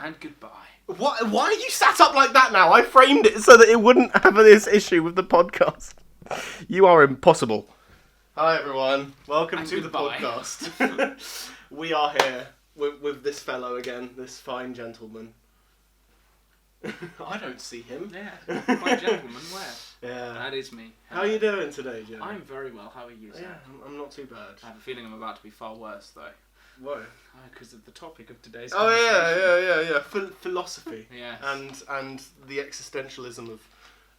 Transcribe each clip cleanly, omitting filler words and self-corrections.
And goodbye. What? Why are you sat up like that now? I framed it so that it wouldn't have this issue with the podcast. You are impossible. Hi everyone, welcome to goodbye. The podcast. We are here with this fellow again, this fine gentleman. I don't see him. Yeah, fine gentleman, where? Yeah. That is me. How are you doing today, Joe? I'm very well, how are you, sir? Yeah, I'm not too bad. I have a feeling I'm about to be far worse, though. Whoa. Because of the topic of today's Oh conversation. yeah. Philosophy. Yes. And the existentialism of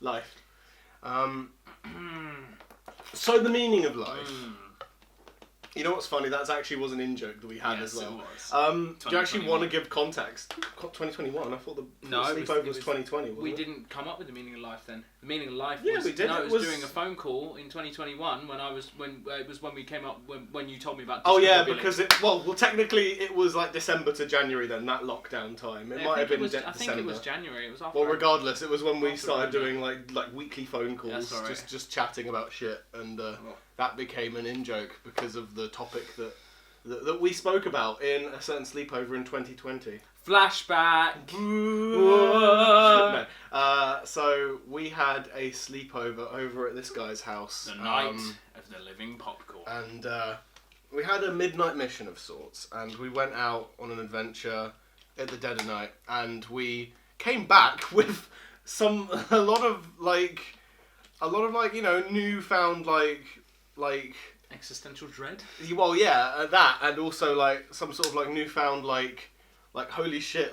life. So the meaning of life. You know what's funny? That actually was an in-joke that we had as well. Yes, it was. Do you actually want to give context? 2021? I thought the sleepover was 2020, wasn't We it? didn't come up with the meaning of life then. The meaning of life Yeah, was... we did. No, It it was was during a phone call in 2021 when we came up... When you told me about... Oh yeah, discoverability. because well, technically it was like December to January then, that lockdown time. It might have been December. I think it was January. It was after... Well, regardless, it was when we After started Rona. doing like weekly phone calls, That's all right. just chatting about shit, and that became an in-joke because of the topic that we spoke about in a certain sleepover in 2020. Flashback! No. So we had a sleepover over at this guy's house. The night of the living popcorn. And we had a midnight mission of sorts, and we went out on an adventure at the dead of night, and we came back with a lot of newfound like Existential dread? well, yeah, that, and also like some sort of like newfound like holy shit,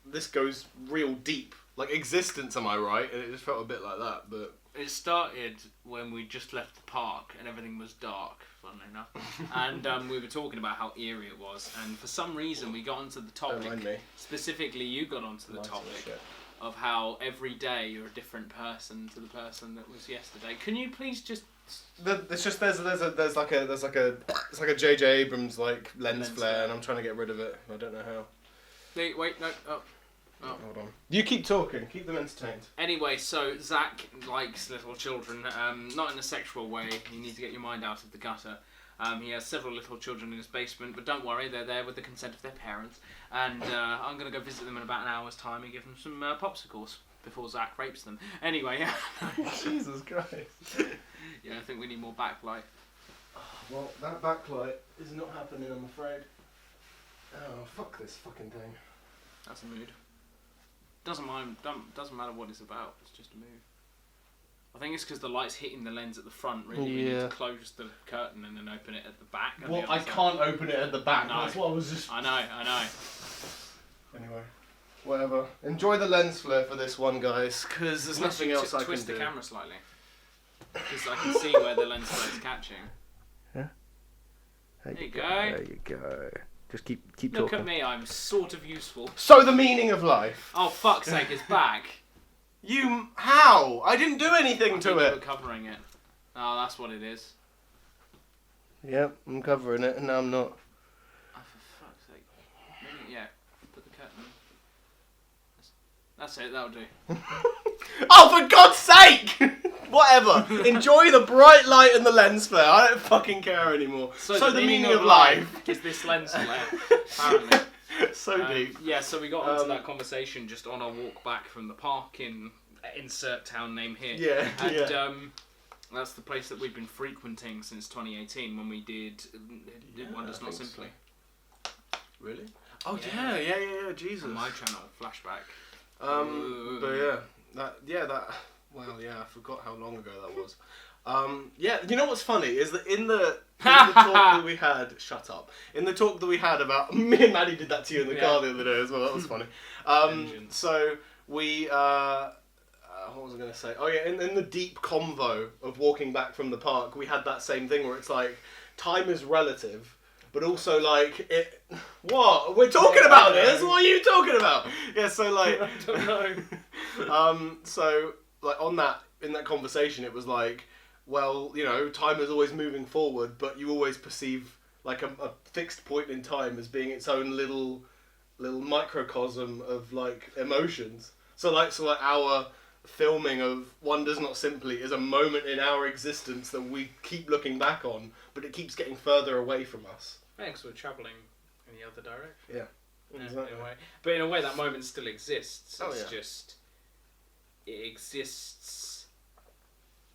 this goes real deep, like existence, am I right? And it just felt a bit like that, but It started when we just left the park and everything was dark, funnily enough. And we were talking about how eerie it was, and for some reason we got onto the don't mind me. topic, specifically you got onto the Lights topic and shit. of how every day you're a different person to the person that was yesterday. Can you please just... It's just there's like a J.J. Abrams like lens flare, and I'm trying to get rid of it. I don't know how. Wait, no, oh. Hold on. You keep talking. Keep them entertained. Anyway, so Zach likes little children, not in a sexual way. You need to get your mind out of the gutter. He has several little children in his basement, but don't worry, they're there with the consent of their parents. And I'm going to go visit them in about an hour's time and give them some popsicles before Zach rapes them. Anyway, Jesus Christ. yeah, I think we need more backlight. Well, that backlight is not happening, I'm afraid. Oh, fuck this fucking thing. That's a mood. Doesn't matter what it's about. It's just a mood. I think it's because the light's hitting the lens at the front. Really, we need to close the curtain and then open it at the back. Well, I can't open it at the back. No. That's what I was just. I know. Anyway, whatever. Enjoy the lens flare for this one, guys, because there's nothing else I can do. Twist the camera slightly, because I can see where the lens flare is catching. Yeah. There you go. There you go. Just keep Look talking. at me, I'm sort of useful. So the meaning of life. Oh, fuck's sake, it's back. How? I didn't do anything I to think you it. were covering it. Oh, that's what it is. Yep, I'm covering it, and now I'm not. Oh, for fuck's sake. Maybe, yeah, put the curtain. That's it, that'll do. Oh, for God's sake! Whatever. Enjoy the bright light and the lens flare. I don't fucking care anymore. So the meaning of life is this lens flare, apparently. So deep. Yeah, so we got into that conversation just on our walk back from the park in insert town name here. Yeah, And that's the place that we've been frequenting since 2018 when we did Wonders Not Simply. So. Really? Oh yeah, Jesus. On my channel, Flashback. But that. Well, yeah, I forgot how long ago that was. Yeah, you know what's funny is that in the talk that we had, shut up. In the talk that we had about me and Maddie did that to you in the car the other day as well. That was funny. So we, what was I going to say? Oh yeah, in the deep convo of walking back from the park, we had that same thing where it's like time is relative. But also, like, it... What? We're talking about this? What are you talking about? Yeah, so, like... I don't know. So, like, in that conversation, it was like, well, you know, time is always moving forward, but you always perceive, like, a fixed point in time as being its own little microcosm of, like, emotions. So our filming of Wonders Not Simply is a moment in our existence that we keep looking back on, but it keeps getting further away from us. Thanks for travelling in the other direction. Yeah. Exactly. In a way. But in a way, that moment still exists. Oh, It's yeah. just it exists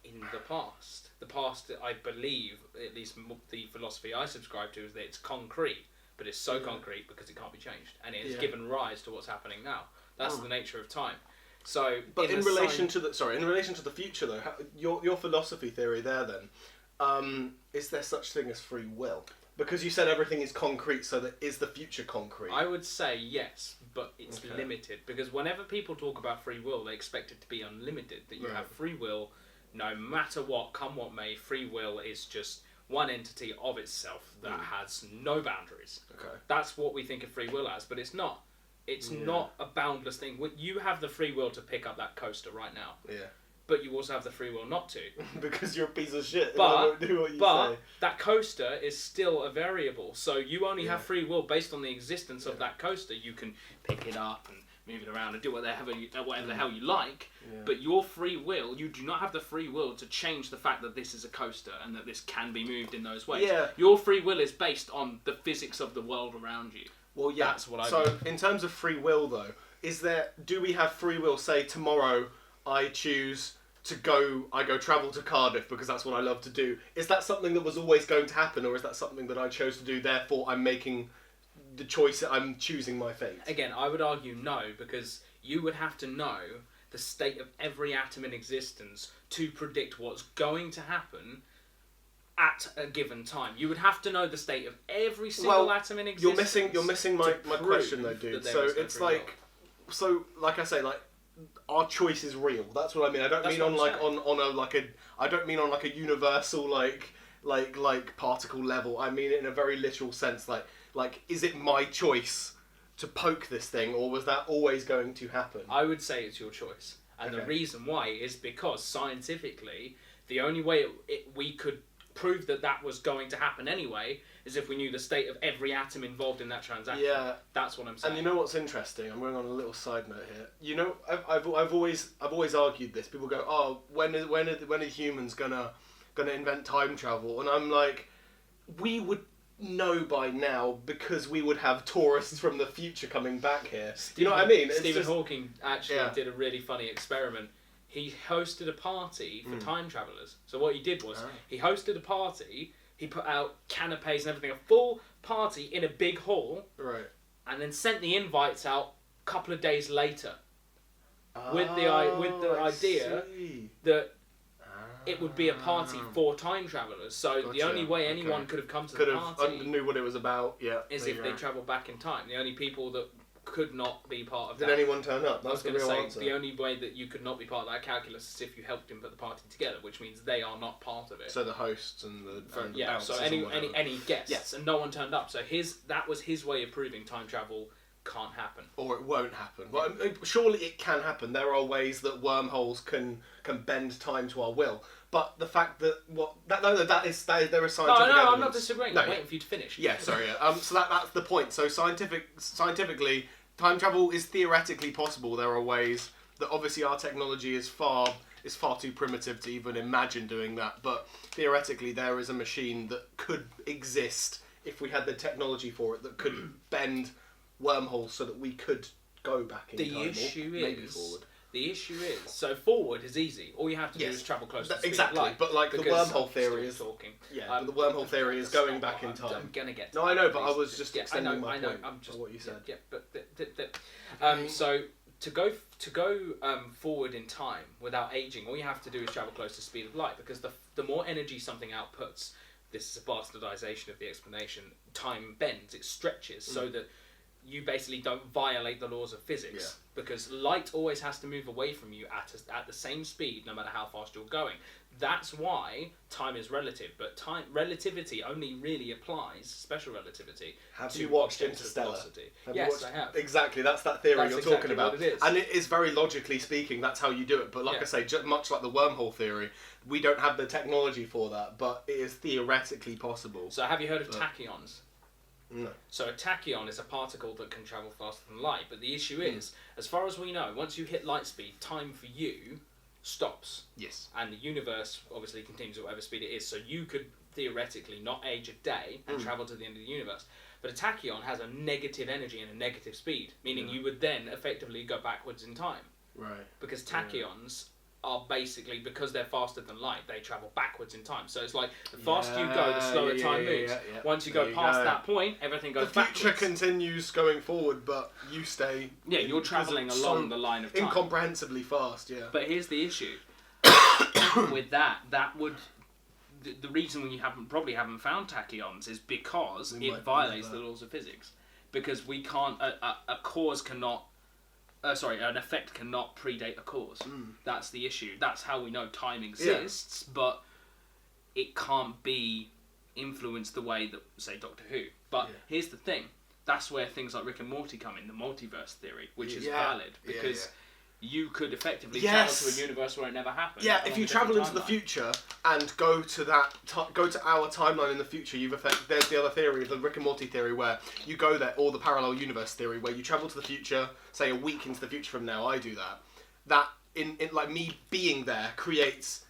in the past. The past, I believe, at least the philosophy I subscribe to, is that it's concrete, but it's so concrete because it can't be changed, and it has given rise to what's happening now. That's the nature of time. So, but in relation to the future, though, your philosophy theory there, then, is there such thing as free will? Because you said everything is concrete, so that is the future concrete? I would say yes, but it's limited, because whenever people talk about free will, they expect it to be unlimited. That you have free will, no matter what, come what may. Free will is just one entity of itself that has no boundaries. Okay. That's what we think of free will as, but it's not. It's not a boundless thing. You have the free will to pick up that coaster right now. Yeah. But you also have the free will not to. Because you're a piece of shit. But, do what you but say. that coaster is still a variable. So you only have free will based on the existence of that coaster. You can pick it up and move it around and do whatever the hell you like. Yeah. But your free will, you do not have the free will to change the fact that this is a coaster and that this can be moved in those ways. Yeah. Your free will is based on the physics of the world around you. Well, yeah. That's what I So, mean. in terms of free will, though, do we have free will? Say tomorrow, I choose to go travel to Cardiff because that's what I love to do. Is that something that was always going to happen, or is that something that I chose to do? Therefore, I'm making the choice. I'm choosing my fate. Again, I would argue no, because you would have to know the state of every atom in existence to predict what's going to happen at a given time. You would have to know the state of every single atom in existence. You're missing my question though, dude. So it's like, like I say, like our choice is real. That's what I mean. I don't mean on I don't mean on like a universal like particle level. I mean it in a very literal sense. Like is it my choice to poke this thing, or was that always going to happen? I would say it's your choice, and the reason why is because scientifically, the only way we could prove that was going to happen anyway is if we knew the state of every atom involved in that transaction. Yeah, that's what I'm saying. And you know what's interesting? I'm going on a little side note here. You know, I've always argued this. People go, "Oh, when are humans gonna invent time travel?" And I'm like, we would know by now because we would have tourists from the future coming back here. You know what I mean? Stephen Hawking actually did a really funny experiment. He hosted a party for time travellers. So what he did was, he hosted a party, he put out canapes and everything, a full party in a big hall, right, and then sent the invites out a couple of days later, with the idea that it would be a party for time travellers. So the only way anyone could have come to the party knew what it was about, is if they travelled back in time. The only people that could not be part of that. Did anyone turn up? That's the real answer. The only way that you could not be part of that calculus is if you helped him put the party together, which means they are not part of it. So the hosts and the so any guests, and no one turned up. So that was his way of proving time travel can't happen, or it won't happen. Well, surely it can happen. There are ways that wormholes can bend time to our will. But the fact that there is scientific evidence. I'm not disagreeing. I'm waiting for you to finish. Yeah, sorry. So that's the point. So scientifically, time travel is theoretically possible. There are ways that obviously our technology is far too primitive to even imagine doing that. But theoretically, there is a machine that could exist if we had the technology for it that could bend wormholes so that we could go back in time. Maybe forward. The issue is, so forward is easy. All you have to do is travel close to the speed of light. But like the wormhole theory is talking. Yeah, but the wormhole theory is going back in time. I'm gonna get. No, I know, but I was just extending my point. I know. I'm just what you said. Yeah, but so to go forward in time without aging, all you have to do is travel close to the speed of light, because the more energy something outputs, this is a bastardization of the explanation. Time bends, it stretches, so that you basically don't violate the laws of physics, because light always has to move away from you at the same speed no matter how fast you're going. That's why time is relative, but relativity only really applies, special relativity, have you watched Interstellar? Yes, I have. Exactly, that's that theory you're talking about. What it is. And it is very logically speaking, that's how you do it. But like I say, much like the wormhole theory, we don't have the technology for that, but it is theoretically possible. So have you heard of tachyons? No. So a tachyon is a particle that can travel faster than light, but the issue is, as far as we know, once you hit light speed, time for you stops. Yes. And the universe obviously continues at whatever speed it is, so you could theoretically not age a day and travel to the end of the universe. But a tachyon has a negative energy and a negative speed, meaning Yeah. you would then effectively go backwards in time. Right. Because tachyons are basically, because they're faster than light, they travel backwards in time. So it's like, the faster you go, the slower time moves. Yeah. Once you There go you past go. that point, everything goes The backwards. future continues going forward, but you stay. Yeah, you're travelling because it's along so the line of time. incomprehensibly fast. Yeah. But here's the issue. With that would... The reason you probably haven't found tachyons is because We it might violates never. the laws of physics. Because we can't... A cause cannot... an effect cannot predate a cause. That's the issue. That's how we know time exists, but it can't be influenced the way that, say, Doctor Who. But here's the thing. That's where things like Rick and Morty come in, the multiverse theory, which is valid. Because you could effectively travel to a universe where it never happened. Yeah, if you travel into the future and go to our timeline in the future, there's the other theory, the Rick and Morty theory, where you go there, or the parallel universe theory, where you travel to the future, say a week into the future from now. I do that. That in like me being there creates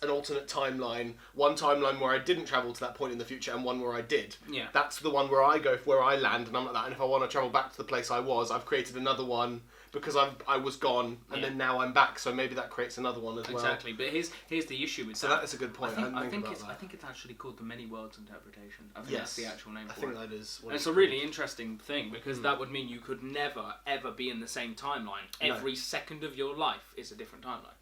an alternate timeline. One timeline where I didn't travel to that point in the future, and one where I did. Yeah. That's the one where I go, where I land, and I'm like that. And if I want to travel back to the place I was, I've created another one. Because I was gone, and then now I'm back, so maybe that creates another one as well. Exactly, but here's the issue with So that. that is a good point. I think it's actually called the many worlds interpretation. I think that's the actual name for it. I think that is. And it's a really interesting thing, because that would mean you could never ever be in the same timeline. Every second of your life is a different timeline.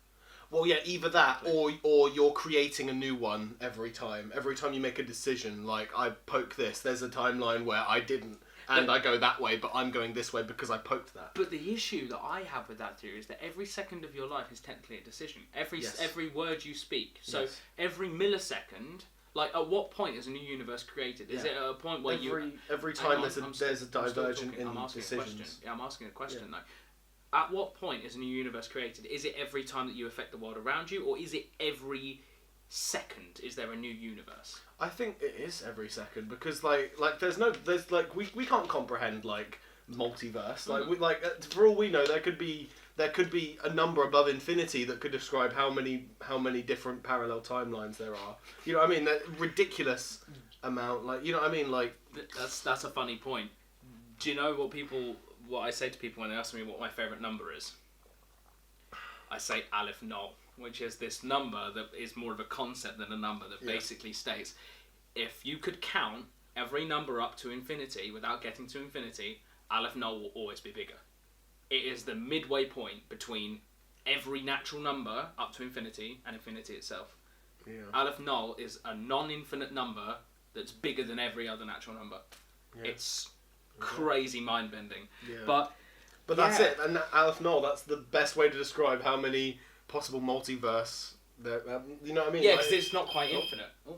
Well, yeah, either that or you're creating a new one every time. Every time you make a decision, like I poke this, there's a timeline where I didn't. And I go that way, but I'm going this way because I poked that. But the issue that I have with that theory is that every second of your life is technically a decision. Every word you speak. So every millisecond, like at what point is a new universe created? Is it at a point where every time there's a divergent in decisions? I'm asking a question though. At what point is a new universe created? Is it every time that you affect the world around you, or is it every second is there a new universe? I think it is every second, because we can't comprehend like multiverse. Like for all we know, there could be a number above infinity that could describe how many different parallel timelines there are. You know what I mean? That ridiculous amount. Like, you know what I mean? Like that's a funny point. Do you know what I say to people when they ask me what my favourite number is? I say Aleph Null, which is this number that is more of a concept than a number that basically states, if you could count every number up to infinity without getting to infinity, Aleph Null will always be bigger. It is the midway point between every natural number up to infinity and infinity itself. Yeah. Aleph Null is a non-infinite number that's bigger than every other natural number. Yeah. It's crazy mind-bending. Yeah. But that's it. And Aleph Null, that's the best way to describe how many possible multiverse there. You know what I mean? Yeah, because it's not quite infinite. Oh,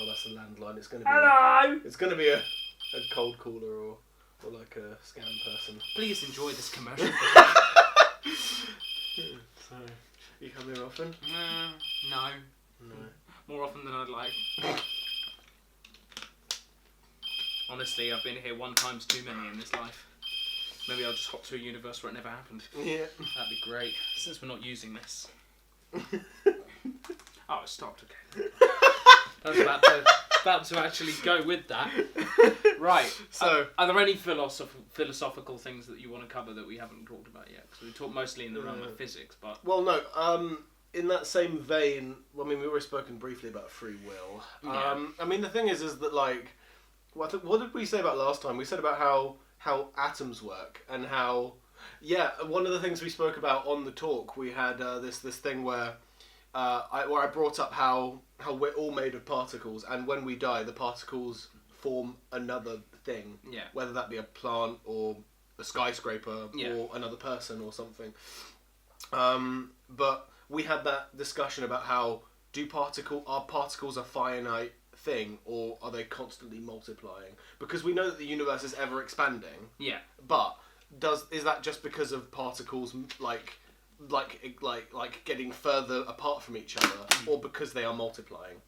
that's a landline. It's going to be. Hello. It's going to be a cold caller or like a scam person. Please enjoy this commercial. So, you come here often? No. More often than I'd like. Honestly, I've been here one time's too many in this life. Maybe I'll just hop to a universe where it never happened. Yeah. That'd be great. Since we're not using this. Oh, it stopped. Okay. I was about to actually go with that. Right. So, are there any philosophical things that you want to cover that we haven't talked about yet? Because we talked mostly in the realm of physics, but... Well, no. In that same vein, I mean, we were spoken briefly about free will. Yeah. I mean, the thing is that, like... What did we say about last time? We said about how atoms work and how... Yeah, one of the things we spoke about on the talk, we had this thing where I brought up how we're all made of particles, and when we die, the particles form another thing. Yeah. Whether that be a plant or a skyscraper Yeah. or another person or something. But we had that discussion about how are particles a finite thing, or are they constantly multiplying? Because we know that the universe is ever expanding. Yeah. But is that just because of particles like getting further apart from each other, or because they are multiplying?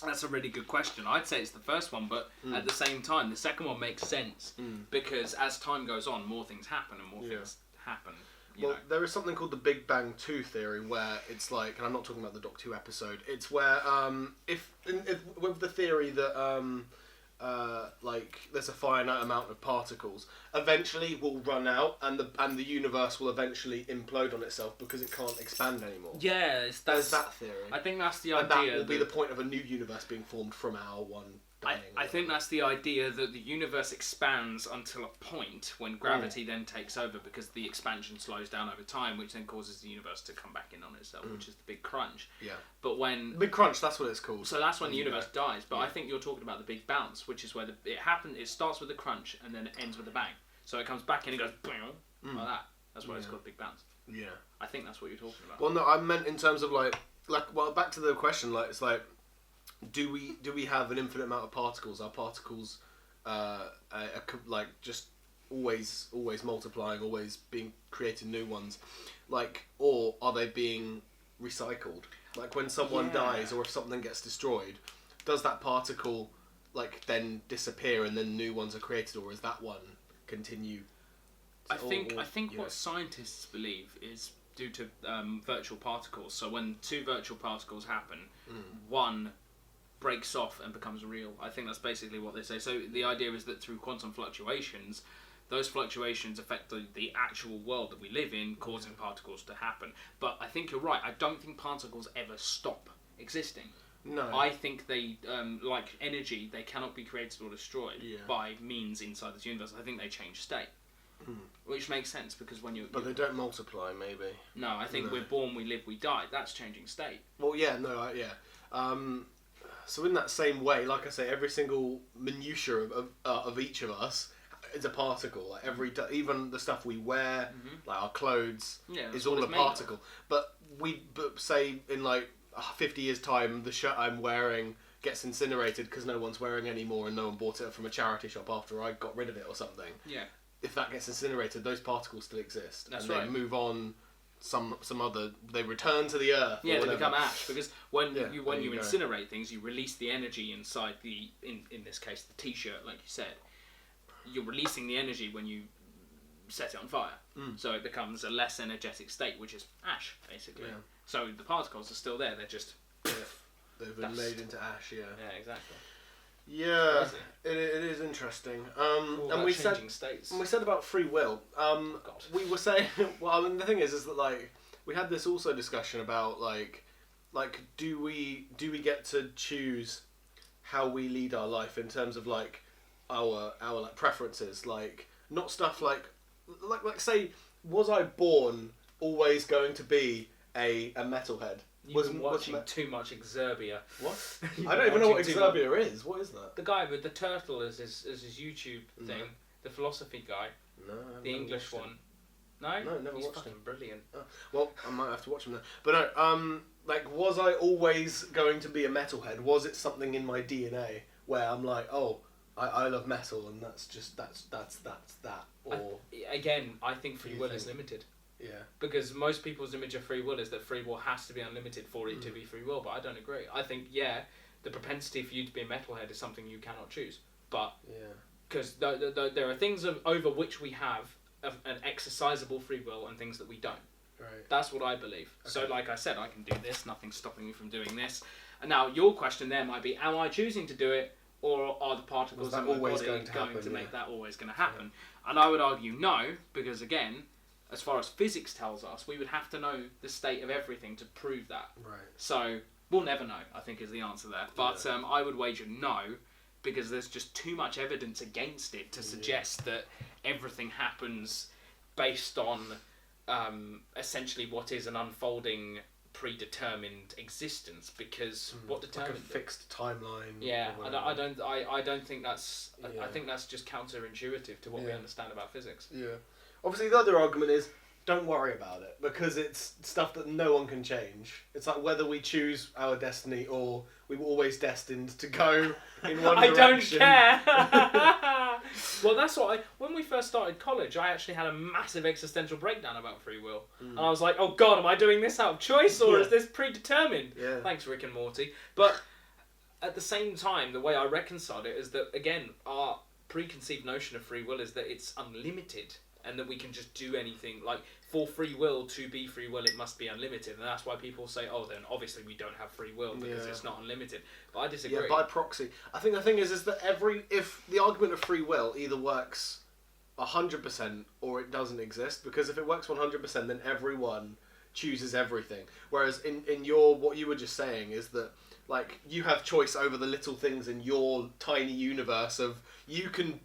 That's a really good question. I'd say it's the first one, but at the same time, the second one makes sense because as time goes on, more things happen and more things happen. you know. there is something called the Big Bang 2 theory where it's like, and I'm not talking about the Doctor Who episode, it's where if with the theory that like there's a finite amount of particles, eventually will run out and the universe will eventually implode on itself because it can't expand anymore. Yeah, There's that theory. I think that's the And idea. that will be the point of a new universe being formed from our one dying. I think that's the idea that the universe expands until a point when gravity then takes over because the expansion slows down over time, which then causes the universe to come back in on itself, which is the big crunch. Yeah. But when Big Crunch, that's what it's called. so that's when the universe dies. But I think you're talking about the big bounce, which is where it happens. It starts with a crunch and then it ends with a bang. So it comes back and it goes boom, like that. That's why it's called big bounce. Yeah. I think that's what you're talking about. Well, no, I meant in terms of like well, back to the question. Like, it's like, do we have an infinite amount of particles? Are particles like just always multiplying, always being creating new ones, like, or are they being recycled? Like when someone dies or if something gets destroyed, does that particle like then disappear and then new ones are created, or is that one continue? I think what scientists believe is due to virtual particles. So when two virtual particles happen, one breaks off and becomes real. I think that's basically what they say. So the idea is that through quantum fluctuations, those fluctuations affect the actual world that we live in, causing particles to happen. But I think you're right. I don't think particles ever stop existing. No. I think they, like energy, they cannot be created or destroyed by means inside this universe. I think they change state. Which makes sense because when you... But they don't multiply, maybe. No, I think we're born, we live, we die. That's changing state. Well, yeah, no, so in that same way, like I say, every single minutiae of each of us is a particle. Like even the stuff we wear, like our clothes, is all a particle. But say in like 50 years' time, the shirt I'm wearing gets incinerated because no one's wearing anymore and no one bought it from a charity shop after I got rid of it or something. Yeah. If that gets incinerated, those particles still exist. That's and right. They move on. Some other, they return to the earth. Yeah, or they whatever. become ash because when you go. incinerate things, you release the energy inside the in this case the t-shirt, like you said. You're releasing the energy when you set it on fire, so it becomes a less energetic state, which is ash basically. Yeah. So the particles are still there; they're just They've been made into ash. Yeah. Yeah, exactly. Yeah, it is interesting. And we said states. And we said about free will. We were saying, well, I mean, the thing is that like we had this also discussion about like do we get to choose how we lead our life in terms of like our like preferences, like not stuff like say, was I born always going to be a metalhead? You've been watching too much Exerbia. What? I don't even know what Exerbia is. What is that? The guy with the turtle as his YouTube thing. The philosophy guy. No. The English one. No? No, never He's watched fucking him. brilliant. Well, I might have to watch him then. But no, like, was I always going to be a metalhead? Was it something in my DNA where I'm like, oh, I love metal and that's that? Or I think free will is limited. yeah. Because most people's image of free will is that free will has to be unlimited for it to be free will, but I don't agree. I think, the propensity for you to be a metalhead is something you cannot choose. But, because there are things over which we have an exercisable free will and things that we don't. Right. That's what I believe. Okay. So, like I said, I can do this, nothing's stopping me from doing this. And now, your question there might be, am I choosing to do it, or are the particles in my always body going to make that always going to happen? Yeah. And I would argue no, because again, as far as physics tells us, we would have to know the state of everything to prove that. Right. So, we'll never know, I think is the answer there. But I would wager no, because there's just too much evidence against it to suggest that everything happens based on essentially what is an unfolding predetermined existence, because what determines like a fixed timeline? Yeah, I don't think that's. I think that's just counterintuitive to what we understand about physics. Yeah. Obviously, the other argument is don't worry about it because it's stuff that no one can change. It's like whether we choose our destiny or we were always destined to go in one direction. I don't care. Well, that's what when we first started college, I actually had a massive existential breakdown about free will. And I was like, oh God, am I doing this out of choice or is this predetermined? Yeah. Thanks, Rick and Morty. But at the same time, the way I reconciled it is that, again, our preconceived notion of free will is that it's unlimited. and that we can just do anything. Like, for free will to be free will, it must be unlimited, and that's why people say, oh, then obviously we don't have free will because it's not unlimited. But I disagree. Yeah, by proxy. I think the thing is that if the argument of free will either works 100% or it doesn't exist, because if it works 100%, then everyone chooses everything. Whereas in your, what you were just saying is that, like, you have choice over the little things in your tiny universe of you can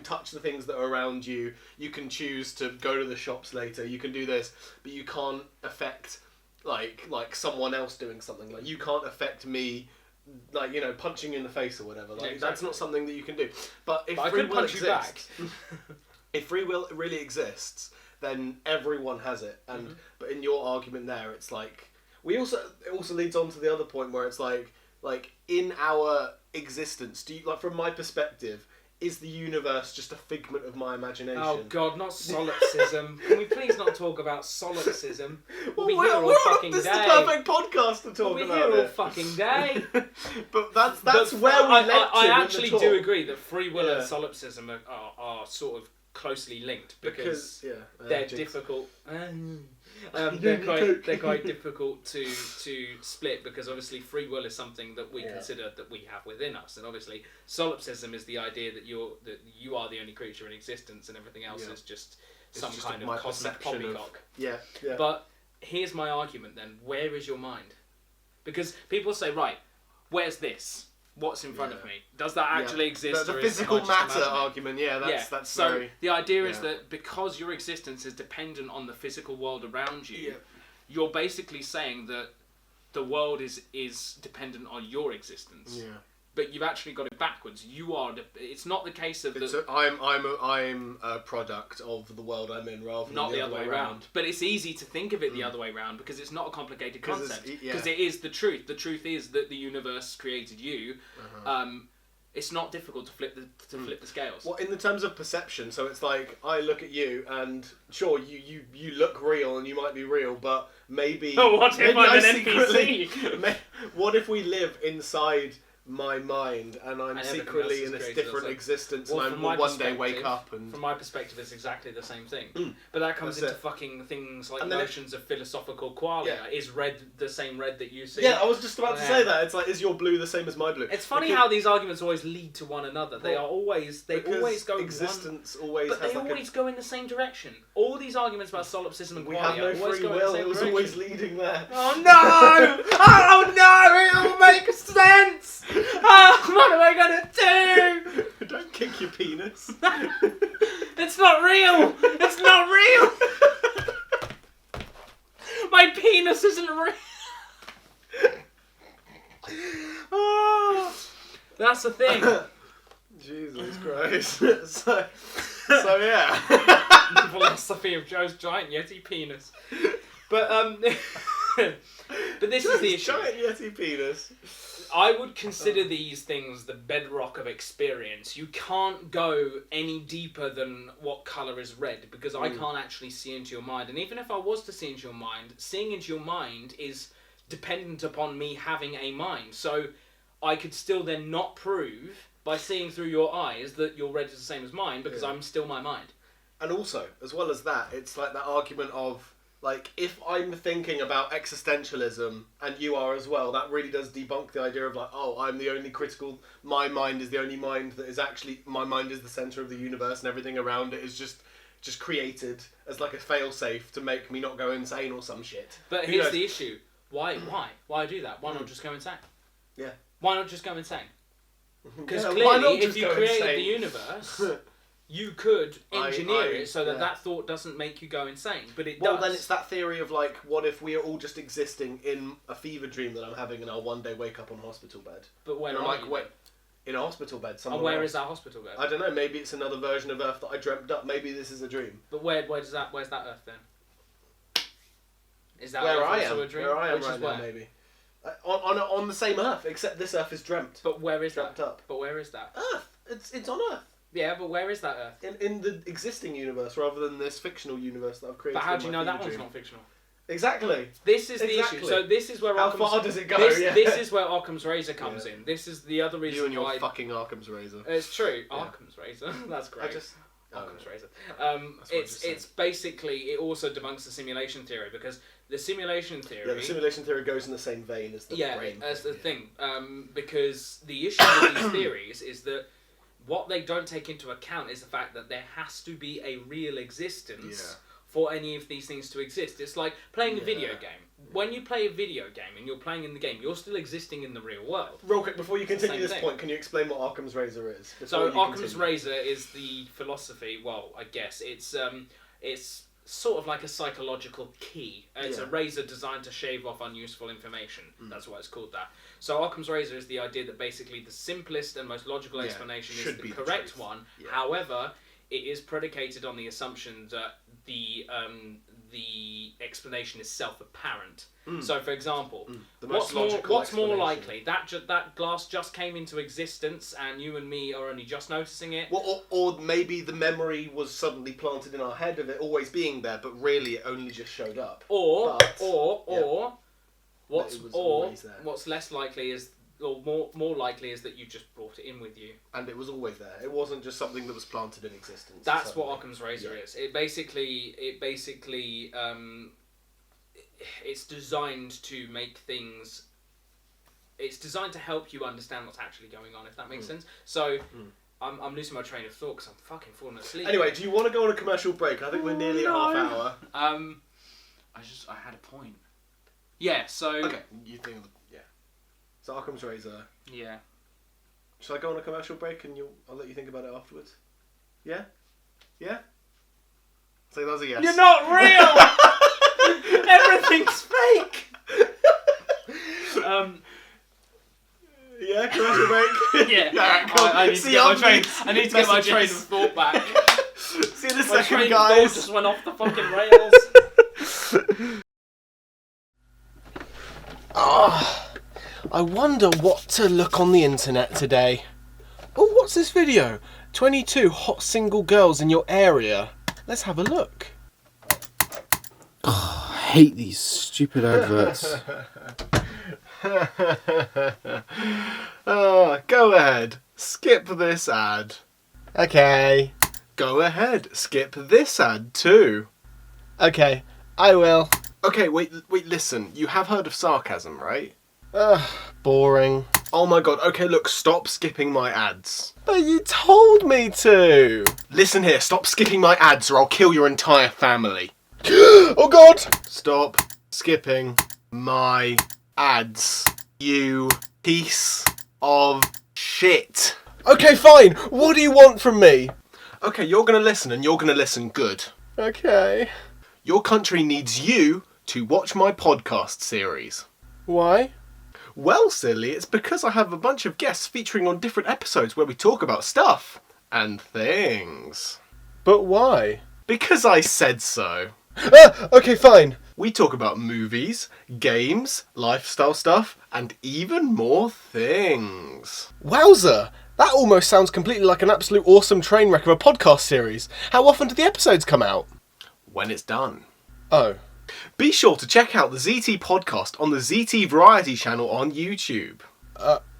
touch the things that are around you, you can choose to go to the shops later, you can do this, but you can't affect like someone else doing something. Like, you can't affect me, like, you know, punching you in the face or whatever. Like, exactly. That's not something that you can do. But if I free could will punch exists, you back. if free will really exists, then everyone has it. And but in your argument there, it's like it also leads on to the other point where it's like in our existence, do you, like, from my perspective, is the universe just a figment of my imagination? Oh God, not solipsism. Can we please not talk about solipsism? We'll be Well, here all we're fucking this day. is the perfect podcast to talk We'll be about here all it. fucking day. But that's But where we led to I in the actually talk. do agree that free will Yeah. and solipsism are sort of closely linked because yeah, they're jinx. difficult. They're quite difficult to split because obviously free will is something that we consider that we have within us, and obviously solipsism is the idea that you are the only creature in existence and everything else is just some just kind my of cosmic perception of- poppycock. Yeah. But here's my argument then: where is your mind? Because people say, right, where's this? What's in front of me? Does that actually exist? The or physical am I just matter imagining it? argument, that's so very... the idea is yeah. that because your existence is dependent on the physical world around you, Yeah. you're basically saying that the world is dependent on your existence. Yeah. But you've actually got it backwards. You are. It's not the case of It's the. I'm a product of the world I'm in, rather Not than the other way around. But it's easy to think of it the other way around because it's not a complicated 'Cause it's- concept. yeah. Because it is the truth. The truth is that the universe created you. It's not difficult to flip the scales. Well, in the terms of perception, so it's like I look at you, and sure, you look real, and you might be real, but maybe. What if maybe I'm I an secretly- NPC? What if we live inside my mind, and I'm And everything else secretly is in a created different also. existence, Well, and from I my will one day wake perspective- up and. From my perspective, it's exactly the same thing. But that comes That's into it. fucking things like And then notions of philosophical qualia. Yeah. Is red the same red that you see? Yeah, I was just about to Yeah. say that. It's like, is your blue the same as my blue? It's funny Because- how these arguments always lead to one another. They always because go existence one, always but has they like always go in the same direction. All these arguments about solipsism and we qualia have no always free go will. in It the was same always direction. leading there. Oh no! Oh no! It all makes sense. Oh, what am I gonna do? Don't kick your penis. It's not real. It's not real. My penis isn't real. Oh, That's the thing. Jesus Christ. so yeah. The philosophy of Joe's giant yeti penis. But but this is the issue. Giant yeti penis. I would consider these things the bedrock of experience. You can't go any deeper than what colour is red because I can't actually see into your mind. And even if I was to see into your mind, seeing into your mind is dependent upon me having a mind. So I could still then not prove by seeing through your eyes that your red is the same as mine because I'm still my mind. And also, as well as that, it's like that argument of, like, if I'm thinking about existentialism and you are as well, that really does debunk the idea of, like, oh, I'm the only critical, my mind is the only mind that is actually, my mind is the centre of the universe and everything around it is just created as like a fail-safe to make me not go insane or some shit. But Who here's knows? the issue. Why do that? Why not just go insane? Yeah. Why not just go insane? Because Yeah, why not clearly, if just you go created insane? the universe, you could engineer I- it so that yeah. that thought doesn't make you go insane. But it Well, does. then it's that theory of, like, what if we are all just existing in a fever dream that I'm having and I'll one day wake up on a hospital bed? But where And I'm are like, you? wait, in a hospital bed somewhere And where else. is that hospital bed? I don't know, maybe it's another version of Earth that I dreamt up. Maybe this is a dream. But where's that Earth then? Is that Where Earth I also am. a dream? Where I am Which right is now, where? maybe. On the same Earth, except this Earth is dreamt. But where is Dreamt that? up. But where is that? Earth! It's on Earth. Yeah, but where is that Earth? In the existing universe, rather than this fictional universe that I've created. But how in do you my know that fever one's dream. not fictional? Exactly. This is the Exactly. issue. So this is where How Occam's, far does it go? This, Yeah. this is where Occam's razor comes Yeah. in. This is the other reason You and your why. fucking Occam's razor. It's true. Yeah. Occam's razor. That's great. Occam's razor. what I just It's basically, it also debunks the simulation theory, because the simulation theory... Yeah, the simulation theory goes in the same vein as the brain. As the thing. Because the issue with these theories is that what they don't take into account is the fact that there has to be a real existence for any of these things to exist. It's like playing a video game. When you play a video game and you're playing in the game, you're still existing in the real world. Real quick, before you continue Same this thing. point, can you explain what Occam's razor is? So Occam's razor is the philosophy. Well, I guess it's sort of like a psychological key. It's a razor designed to shave off unuseful information. That's why it's called that. So Occam's razor is the idea that basically the simplest and most logical explanation is the correct one. Yeah. However, it is predicated on the assumption that the explanation is self-apparent. So, for example, what's more likely? That glass just came into existence and you and me are only just noticing it? Well, or maybe the memory was suddenly planted in our head of it always being there, but really it only just showed up. What's less likely is, or more likely is that you just brought it in with you. And it was always there. It wasn't just something that was planted in existence. That's suddenly what Occam's razor is. It basically it's designed to make things... It's designed to help you understand what's actually going on, if that makes sense. So, I'm losing my train of thought because I'm fucking falling asleep. Anyway, do you want to go on a commercial break? I think we're nearly at half hour. I had a point. Yeah, so... Okay, you think of the... Yeah. So Occam's razor. Yeah. Shall I go on a commercial break and I'll let you think about it afterwards? Yeah? Yeah? So that was a yes. You're not real! Everything's fake! Yeah, commercial break? Yeah. Cool. I need to get my train of thought back. See you in a My second, train of guys. thought just went off the fucking rails. I wonder what to look on the internet today. Oh, what's this video? 22 hot single girls in your area. Let's have a look. Oh, I hate these stupid adverts. Go ahead. Skip this ad. Okay. Go ahead. Skip this ad too. Okay, I will. Okay, wait, listen. You have heard of sarcasm, right? Boring. Oh my god, okay, look, stop skipping my ads. But you told me to! Listen here, stop skipping my ads or I'll kill your entire family. Oh god! Stop skipping my ads, you piece of shit. Okay, fine, what do you want from me? Okay, you're gonna listen and you're gonna listen good. Okay. Your country needs you to watch my podcast series. Why? Well, silly, it's because I have a bunch of guests featuring on different episodes where we talk about stuff and things. But why? Because I said so. Okay, fine. We talk about movies, games, lifestyle stuff, and even more things. Wowzer! That almost sounds completely like an absolute awesome train wreck of a podcast series. How often do the episodes come out? When it's done. Oh. Be sure to check out the ZT podcast on the ZT Variety channel on YouTube.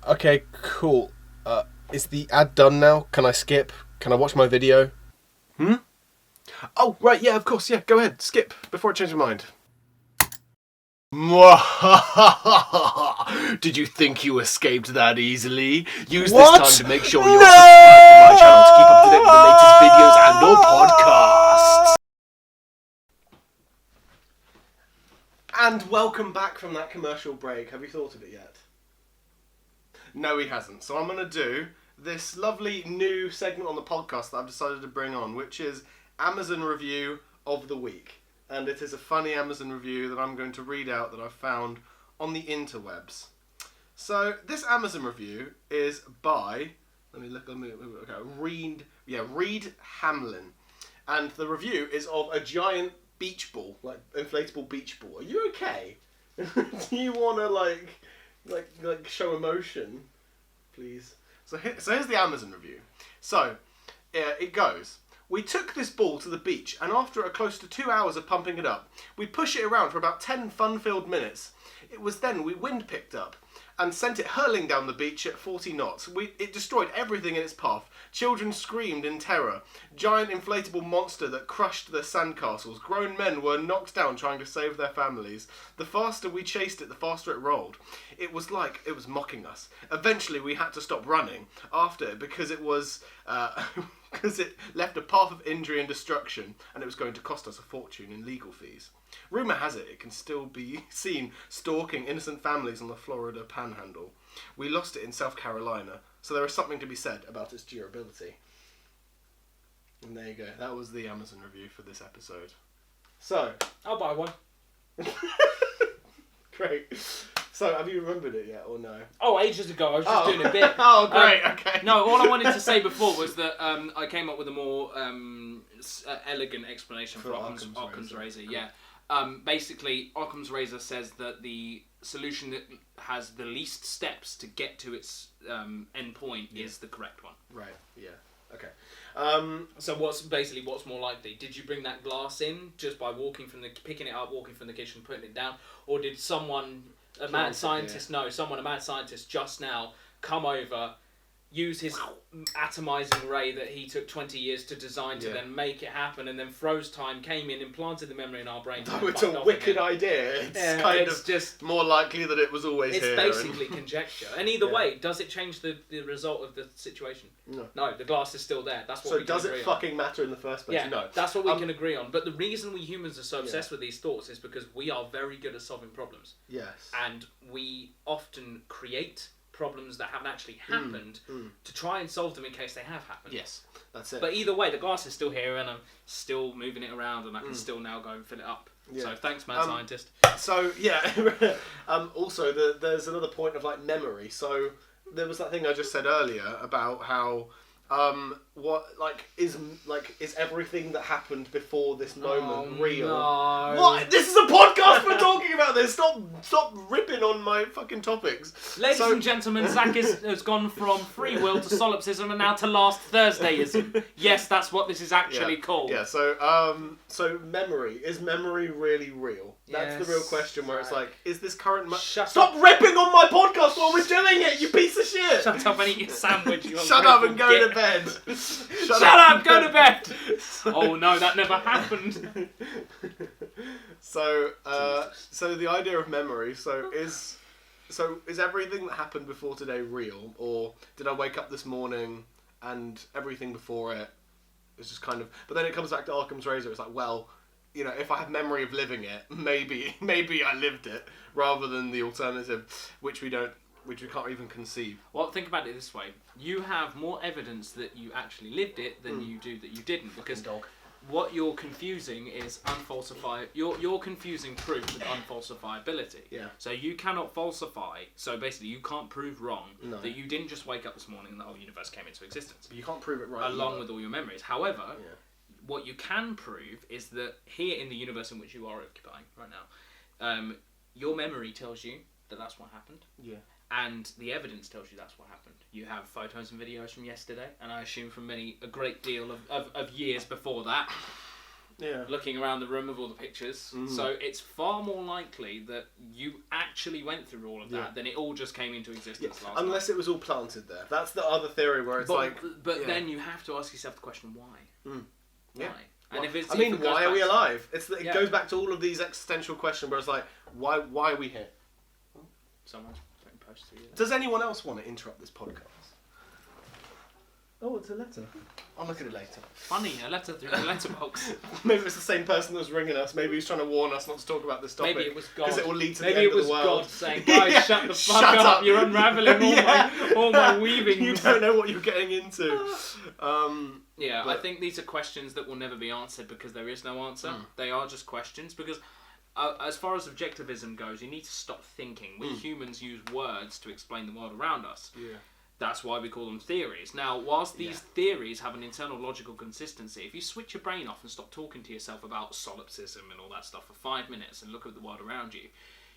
Okay, cool. Is the ad done now? Can I skip? Can I watch my video? Oh, right, yeah, of course, yeah, go ahead, skip, before I change my mind. Did you think you escaped that easily? Use this time to make sure you're subscribed to my channel to keep up to date with the latest videos and or podcasts. And welcome back from that commercial break. Have you thought of it yet? No, he hasn't. So I'm going to do this lovely new segment on the podcast that I've decided to bring on, which is Amazon Review of the Week. And it is a funny Amazon review that I'm going to read out that I've found on the interwebs. So this Amazon review is by, Reed Hamlin. And the review is of a giant beach ball, like inflatable beach ball. Are you okay? Do you want to like show emotion, please? So here's the Amazon review. So it goes. We took this ball to the beach, and after a close to 2 hours of pumping it up, we push it around for about 10 fun-filled minutes. It was then we wind picked up, and sent it hurling down the beach at 40 knots. It destroyed everything in its path. Children screamed in terror. Giant inflatable monster that crushed their sandcastles. Grown men were knocked down trying to save their families. The faster we chased it, the faster it rolled. It was like it was mocking us. Eventually we had to stop running after it because it was... because it left a path of injury and destruction, and it was going to cost us a fortune in legal fees. Rumour has it can still be seen stalking innocent families on the Florida Panhandle. We lost it in South Carolina, so there is something to be said about its durability. And there you go. That was the Amazon review for this episode. So, I'll buy one. great. So, have you remembered it yet, or no? Oh, ages ago. I was just doing a bit. Oh, great. Okay. No, all I wanted to say before was that I came up with a more elegant explanation for Occam's razor. Yeah. Basically, Occam's razor says that the solution that has the least steps to get to its end point is the correct one. Right. Yeah. Okay. So what's more likely? Did you bring that glass in just by picking it up, walking from the kitchen, putting it down, or did a mad scientist just now come over, use his atomizing ray that he took 20 years to design to then make it happen, and then froze time, came in, implanted the memory in our brain. Though it's a wicked idea, it's just more likely that it was always here. It's basically conjecture. And either way, does it change the result of the situation? No, the glass is still there. That's what we can agree on. So does it fucking matter in the first place? Yeah, no. That's what we can agree on. But the reason we humans are so obsessed with these thoughts is because we are very good at solving problems. Yes. And we often create problems that haven't actually happened to try and solve them in case they have happened. Yes, that's it. But either way, the glass is still here and I'm still moving it around and I can still now go and fill it up. Yeah. So thanks, mad scientist. So yeah, also there's another point of like memory. So there was that thing I just said earlier about how is everything that happened before this moment real? No. What? This is a podcast for talking about this. Stop ripping on my fucking topics. Ladies and gentlemen, Zach has gone from free will to solipsism and now to last Thursdayism. Yes, that's what this is actually called. Yeah. So memory, is memory really real? That's the real question. Where it's like, is this current? Stop ripping on my podcast while we're doing it, you piece of shit! Shut up and eat your sandwich. You Shut up and go to bed. Shut up, go to bed. Oh no, that never happened. So the idea of memory. So is everything that happened before today real, or did I wake up this morning and everything before it is just kind of? But then it comes back to Occam's razor. It's like, well, you know, if I have memory of living it, maybe I lived it, rather than the alternative, which we can't even conceive. Well, think about it this way. You have more evidence that you actually lived it than you do that you didn't. Because what you're confusing is you're confusing proof with unfalsifiability. Yeah. So you cannot falsify. So basically, you can't prove wrong that you didn't just wake up this morning and the whole universe came into existence. But you can't prove it right. Along with all your memories. However, what you can prove is that here in the universe in which you are occupying right now, your memory tells you that that's what happened. Yeah. And the evidence tells you that's what happened. You have photos and videos from yesterday, and I assume from a great deal of years before that. Yeah. Looking around the room of all the pictures. So it's far more likely that you actually went through all of that than it all just came into existence last Unless night. it was all planted there. That's the other theory where it's But then you have to ask yourself the question, why? Yeah. And well, why are we alive? It goes back to all of these existential questions where it's like, why are we here? Someone's putting posts through you. Does anyone else want to interrupt this podcast? Oh, it's a letter. I'll look at it later. Funny, a letter through the letterbox. Maybe it's the same person that was ringing us. Maybe he's trying to warn us not to talk about this topic. Maybe it was God. Because it will lead to the end of the world. Maybe it was God saying, guys, shut the fuck up. You're unravelling all my weavings. You don't know what you're getting into. I think these are questions that will never be answered because there is no answer. They are just questions because as far as objectivism goes, you need to stop thinking. We humans use words to explain the world around us. Yeah. That's why we call them theories. Now, whilst these theories have an internal logical consistency, if you switch your brain off and stop talking to yourself about solipsism and all that stuff for 5 minutes and look at the world around you,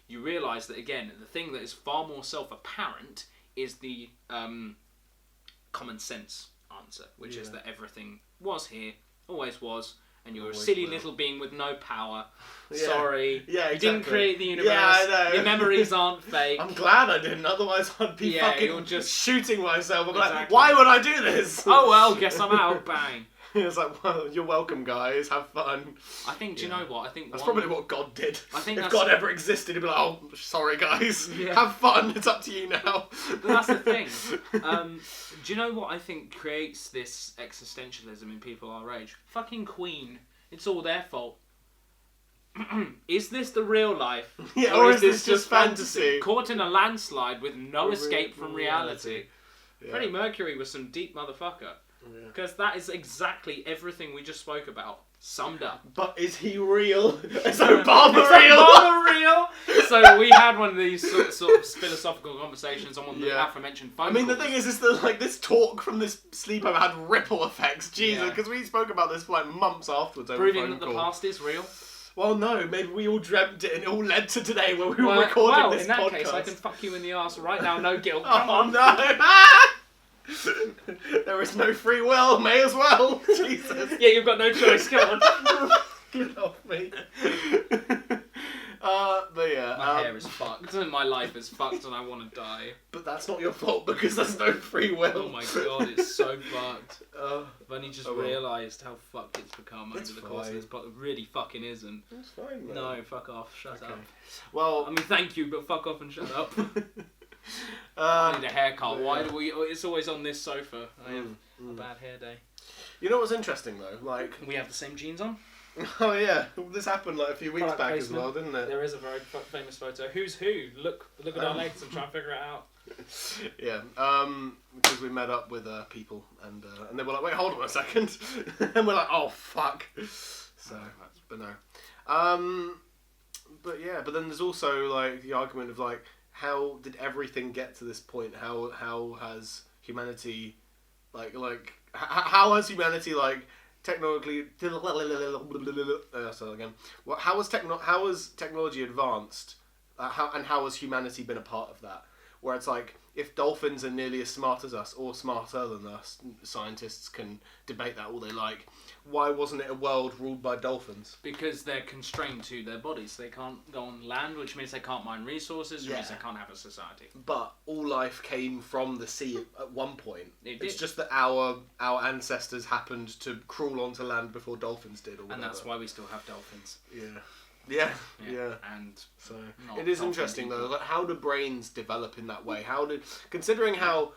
you realise that, again, the thing that is far more self-apparent is the common sense answer, which is that everything was here, always was, and you're a Always silly will. little being with no power. Yeah. Sorry. Yeah, You didn't exactly. create the universe. Yeah, I know. Your memories aren't fake. I'm glad I didn't, otherwise I'd be Yeah, fucking you're just- shooting myself. I'm like, Exactly. why would I do this? Oh well, guess I'm out. Bang. It's like, well, you're welcome, guys. Have fun. I think. Do you Yeah. know what? I think That's one- probably what God did. I think if that's- God ever existed, he'd be like, oh, sorry, guys. Yeah. Have fun. It's up to you now. But that's the thing. Do you know what I think creates this existentialism in people our age? Fucking Queen. It's all their fault. Is this the real life? Yeah, or is this just fantasy? Caught in a landslide with no From escape from reality. Yeah. Freddie Mercury was some deep motherfucker. Yeah. Because that is exactly everything we just spoke about. Summed up. But is he real? Is Obama Is real? Obama real? So we had one of these sort of philosophical conversations on one of the Yeah. aforementioned phone I mean, the calls. thing is that like this talk from this sleepover had ripple effects. Jesus, Yeah. because we spoke about this for like months afterwards over Proving phone that the call. past is real. Well, no, maybe we all dreamt it and it all led to today where we were Well, recording this in that podcast. case, I can fuck you in the arse right now, no guilt. Come Oh on. no! There is no free will. May as well. Jesus. Yeah, you've got no choice. Come on. Get off me. But yeah. My hair is fucked, and my life is fucked, and I want to die. But that's not your fault because there's no free will. Oh my god, it's so fucked. Uh, I've only just Oh, well. realised how fucked it's become It's over the course of fine. this, but it really fucking isn't. That's fine, man. No, fuck off, shut Okay. up. Well, I mean, thank you, but fuck off and shut up. I need a haircut. yeah. Why do we? It's always on this sofa. I have mm. a bad hair day. You know what's interesting though? Like, We have the same jeans on. oh yeah, this happened like a few weeks Product back placement. as well, didn't it? There is a very famous photo. Who's who? Look at our legs and try and figure it out. Yeah, because we met up with people, and they were like, "Wait, hold on a second," and we're like, "Oh fuck!" So, but no, but yeah, but then there's also like the argument of like, how did everything get to this point? How has humanity, how has humanity like technologically? So again, how has technology advanced? How has humanity been a part of that? Where it's like, if dolphins are nearly as smart as us, or smarter than us, scientists can debate that all they like. Why wasn't it a world ruled by dolphins? Because they're constrained to their bodies. They can't go on land, which means they can't mine resources, which means Yeah. they can't have a society. But all life came from the sea at one point. It It's did. just that our ancestors happened to crawl onto land before dolphins did, or whatever. And that's why we still have dolphins. Yeah. Yeah. And So not it is dolphin interesting though. people. Like, how do brains develop in that way? Considering how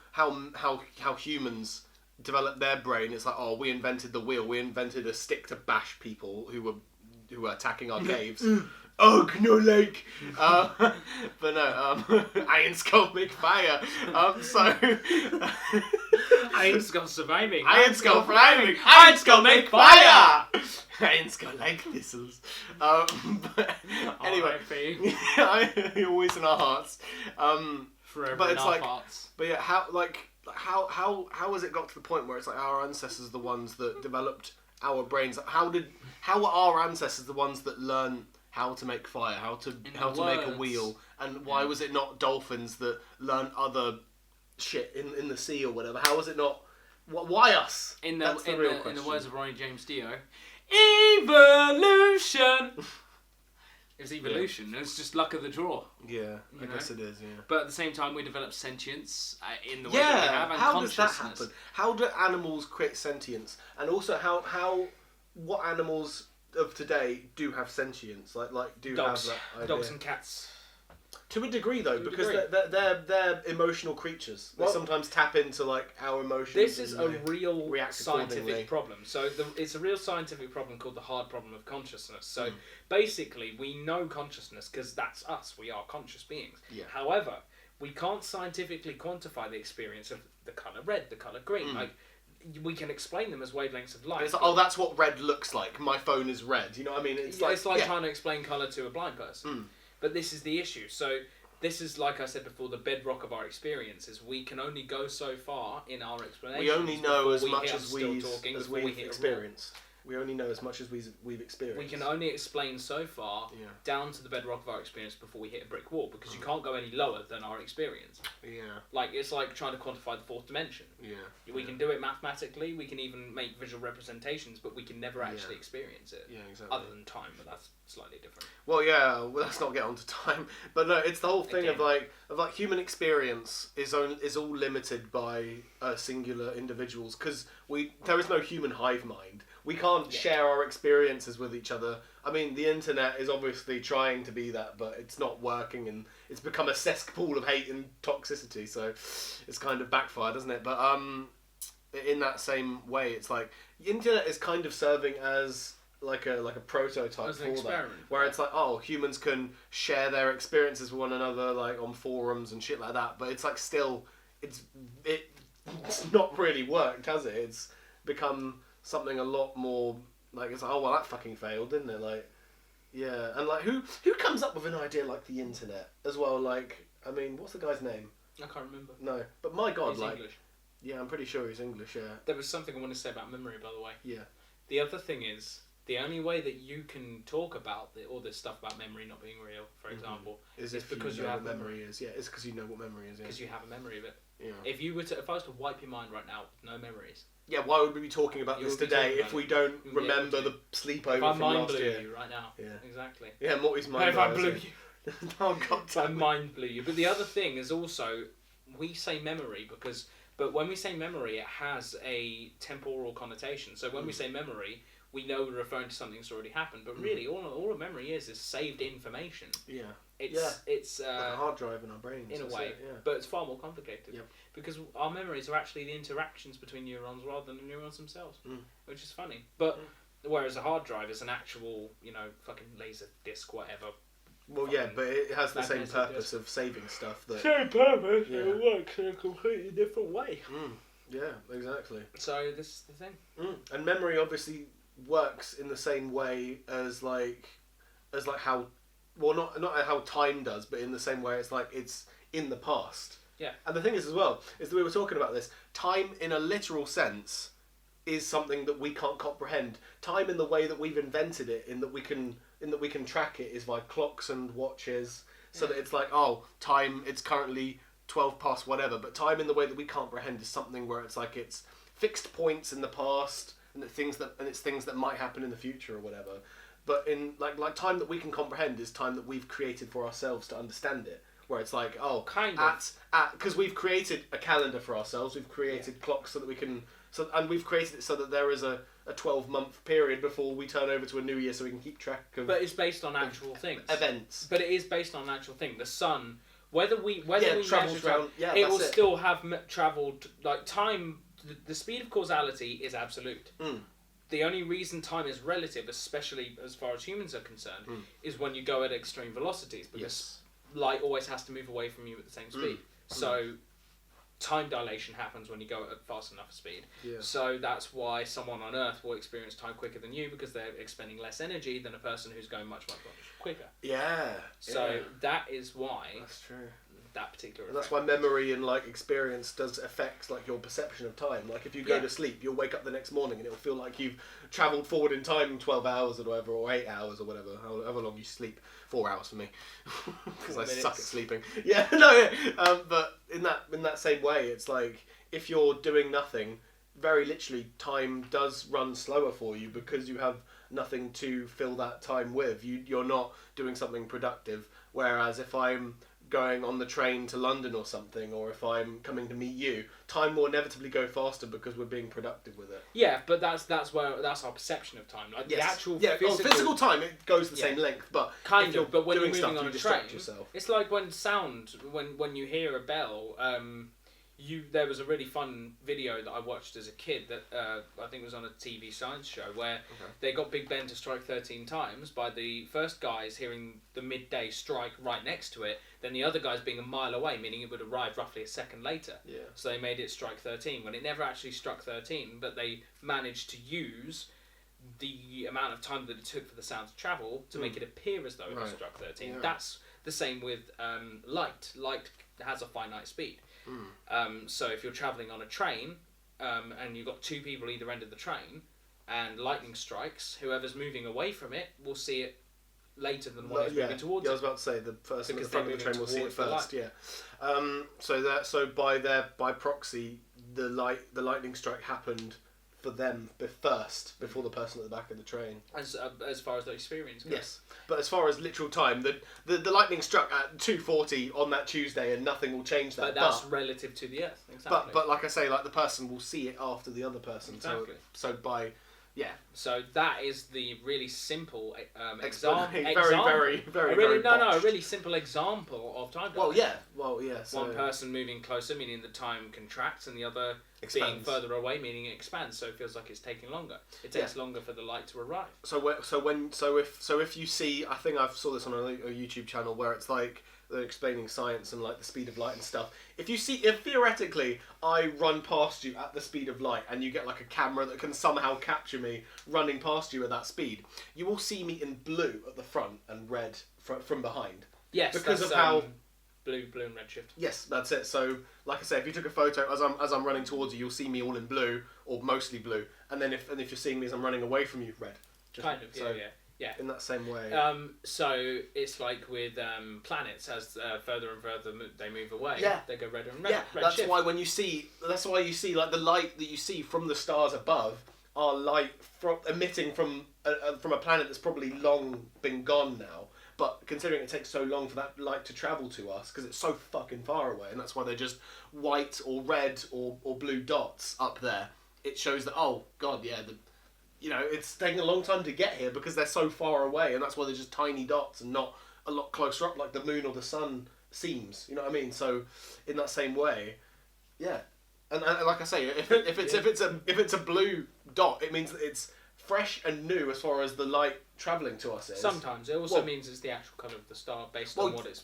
humans develop their brain? It's like, oh, we invented the wheel. We invented a stick to bash people who were attacking our caves. Ugh, no lake. But no, Iron Skull make fire. So Iron Skull surviving. Iron Skull flying. Iron Skull make fire. Iron Skull like thistles. But anyway, R.I.P. you're always in our hearts. Forever But in it's our like- hearts. But yeah, how has it got to the point where it's like our ancestors are the ones that developed our brains? How were our ancestors the ones that learned how to make fire, how to make a words. wheel, and why was it not dolphins that learned other shit in the sea or whatever? How was it not? Why us? In That's the the real in the question. words of Ronnie James Dio, evolution. It was evolution. It was just luck of the draw. Yeah, I You know? guess it is. Yeah. But at the same time, we developed sentience in the way that we have, and how does that consciousness. happen? How do animals create sentience? And also, what animals of today do have sentience? Dogs, have that idea? dogs and cats. To a degree, though, To a because degree. they're emotional creatures. They Well, sometimes tap into like our emotions. This is and a real react scientific accordingly. problem. So it's a real scientific problem called the hard problem of consciousness. So Mm. basically, we know consciousness because that's us. We are conscious beings. Yeah. However, we can't scientifically quantify the experience of the colour red, the colour green. Mm. Like, we can explain them as wavelengths of light. It's like, oh, that's what red looks like. My phone is red. You know what I mean? It's It's like yeah. trying to explain colour to a blind person. Mm. But this is the issue. So this is, like I said before, the bedrock of our experience is we can only go so far in our explanations. We only know before as we much hit- as I'm we still talking, as before we've hit a wall. experienced. We only know as much as we've experienced. We can only explain so far Yeah. down to the bedrock of our experience before we hit a brick wall, because you can't go any lower than our experience. Yeah. Like, it's like trying to quantify the fourth dimension. Yeah. We can do it mathematically, we can even make visual representations, but we can never actually experience it. Yeah, exactly. Other than time, but that's slightly different. Well, yeah. Well, let's not get onto time, but no, it's the whole thing of Again. like human experience is all limited by singular individuals, because there is no human hive mind. We can't share our experiences with each other. I mean, the internet is obviously trying to be that, but it's not working, and it's become a cesspool of hate and toxicity. So it's kind of backfired, doesn't it? But in that same way, it's like the internet is kind of serving as like a prototype As an for experiment. that, where it's like, oh, humans can share their experiences with one another, like on forums and shit like that. But it's like still, it's not really worked, has it? It's become something a lot more like, it's like, oh well, that fucking failed, didn't it? Like, yeah, and like who comes up with an idea like the internet as well? Like, I mean, what's the guy's name? I can't remember. No, but my God, He's like, English. yeah, I'm pretty sure he's English. Yeah, There was something I wanted to say about memory, by the way. yeah, The other thing is, the only way that you can talk about all this stuff about memory not being real, for example, is It's if because you you know have what memory is. Yeah, it's because you know what memory is. Yeah, because you have a memory of it. yeah. If I was to wipe your mind right now with no memories, Yeah, why would we be talking about You this would be today talking if about we it. don't You would be remember able the if sleepover I from mind last blew year? you right now, Yeah. exactly. Yeah, Morty's mind. If I blew blew us, you, yeah. Oh God, I mind blew you. But the other thing is also, we say memory but when we say memory, it has a temporal connotation. So when we say memory, we know we're referring to something that's already happened. But really, all a memory is saved information. Yeah, It's like a hard drive in our brains. in a that's way, it, yeah. but it's far more complicated. Yep. Because our memories are actually the interactions between neurons rather than the neurons themselves, Mm. which is funny. But whereas a hard drive is an actual, fucking laser disc, whatever. Well, yeah, but it has the same magnetic purpose disc. of saving stuff. That. Same purpose, Yeah. it works in a completely different way. Yeah, exactly. So this is the thing. And memory obviously works in the same way as like how, well, not how time does, but in the same way it's like it's in the past. Yeah. And the thing is as well is that we were talking about this. Time in a literal sense is something that we can't comprehend. Time in the way that we've invented it, in that we can track it, is by clocks and watches. So that it's like, oh, time, it's currently 12 past whatever. But time in the way that we comprehend is something where it's like it's fixed points in the past, and it's things that might happen in the future or whatever. But in like time that we can comprehend is time that we've created for ourselves to understand it. Where it's like, oh, Kind of. because we've created a calendar for ourselves, we've created clocks so that we can, and we've created it so that there is a 12-month period before we turn over to a new year, so we can keep track of But it's based on actual things. events. But it is based on an actual thing. The sun, whether we travels measure round. Yeah, it that's will still have travelled, like time. The speed of causality is absolute. The only reason time is relative, especially as far as humans are concerned, is when you go at extreme velocities, because Yes. light always has to move away from you at the same speed. So time dilation happens when you go at fast enough a speed. Yeah. So that's why someone on Earth will experience time quicker than you, because they're expending less energy than a person who's going much, much, much quicker. Yeah. So yeah. that is why That's true. that particular And that's effect. why memory and like experience does affect like your perception of time. Like if you go Yeah. to sleep, you'll wake up the next morning and it'll feel like you've travelled forward in time 12 hours or whatever, or 8 hours or whatever, however long you sleep. 4 hours for me, because I 4 suck at minutes. sleeping. Yeah, no, yeah. But in that same way, it's like if you're doing nothing, very literally, time does run slower for you because you have nothing to fill that time with. You're not doing something productive. Whereas if I'm going on the train to London or something, or if I'm coming to meet you, time will inevitably go faster because we're being productive with it. Yeah, but that's our perception of time. Like the actual physical time, it goes the Yeah. same length, but kind if you're of. But when you're doing moving stuff, on you a distract train, yourself. it's like when sound, when you hear a bell. There was a really fun video that I watched as a kid that I think was on a TV science show where they got Big Ben to strike 13 times by the first guys hearing the midday strike right next to it, then the other guys being a mile away, meaning it would arrive roughly a second later. Yeah. So they made it strike 13 when it never actually struck 13, but they managed to use the amount of time that it took for the sound to travel to make it appear as though it Right. struck 13. Yeah. That's the same with light. Light has a finite speed. So if you're travelling on a train and you've got two people either end of the train, and lightning strikes, whoever's moving away from it will see it later than the one who's moving towards I it. was about to say the person at Because the front they're of the train will see it moving towards first. Yeah. So by proxy, the lightning strike happened for them first before the person at the back of the train. As far as the experience goes. Yes, but as far as literal time, the lightning struck at 2:40 on that Tuesday, and nothing will change that. But that's relative to the Earth. Exactly. But like I say, like the person will see it after the other person. Exactly. So by So that is the really simple example. example. Very a botched. really simple example of time Well, dilation. yeah. So One person moving closer, meaning the time contracts, and the other being expands. further away, meaning it expands. So it feels like it's taking longer. It takes longer for the light to arrive. So if you see, I think I've saw this on a YouTube channel where it's like they're explaining science and like the speed of light and stuff. If theoretically I run past you at the speed of light and you get like a camera that can somehow capture me running past you at that speed, you will see me in blue at the front and red from behind. Yes, because that's, of how blue and redshift. Yes, that's it. So, like I say, if you took a photo as I'm running towards you, you'll see me all in blue or mostly blue, and then if you're seeing me as I'm running away from you, red. Kind of, yeah. In that same way. So it's like with planets, as further and further they move away, they go redder and redder. Yeah, that's why you see like the light that you see from the stars above are light emitting from a planet that's probably long been gone now. But considering it takes so long for that light to travel to us, because it's so fucking far away, and that's why they're just white or red or blue dots up there, it shows that, oh god, yeah, it's taking a long time to get here because they're so far away, and that's why they're just tiny dots and not a lot closer up like the moon or the sun seems. You know what I mean? So in that same way, yeah. And like I say, if it's a blue dot, it means that it's fresh and new as far as the light travelling to us is. Sometimes it also means it's the actual colour of the star based on what it's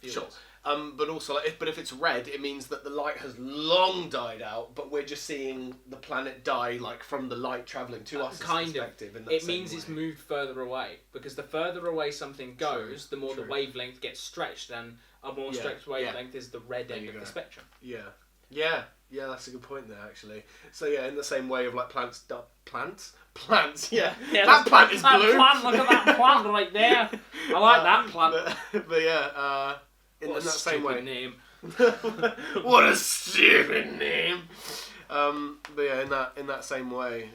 sure. But also, like, if it's red, it means that the light has long died out, but we're just seeing the planet die, like from the light travelling to us. Kind of. It means it's moved further away, because the further away something goes, the more the wavelength gets stretched, and a more stretched wavelength is the red end of the spectrum. Yeah, that's a good point there, actually. So yeah, in the same way of like plants. Yeah, that plant is blue. Look at that plant right there. I like that plant. But yeah, in that same way. Name. What a stupid name. But yeah, in that same way,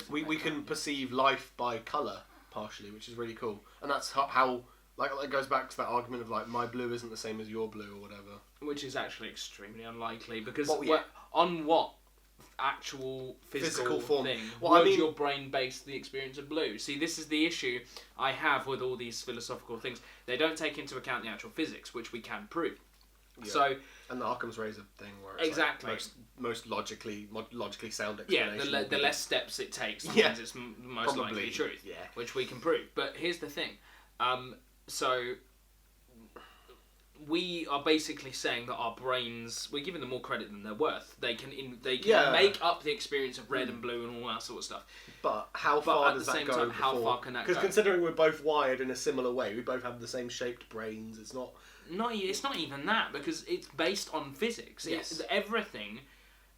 we can perceive life by colour partially, which is really cool, and that's how like it goes back to that argument of like my blue isn't the same as your blue or whatever. Which is actually extremely unlikely, because on what actual physical form thing would your brain base the experience of blue? See, this is the issue I have with all these philosophical things. They don't take into account the actual physics, which we can prove. Yeah. So, and the Occam's razor thing, where it's exactly like most logically sound explanation. Yeah, the less steps it takes, means it's most likely truth, which we can prove. But here's the thing. So we are basically saying that our brains, we're giving them more credit than they're worth. They can make up the experience of red and blue and all that sort of stuff. But how far does that go? How far can that go? Because considering we're both wired in a similar way, we both have the same shaped brains. It's not even that, because it's based on physics. Yes. Everything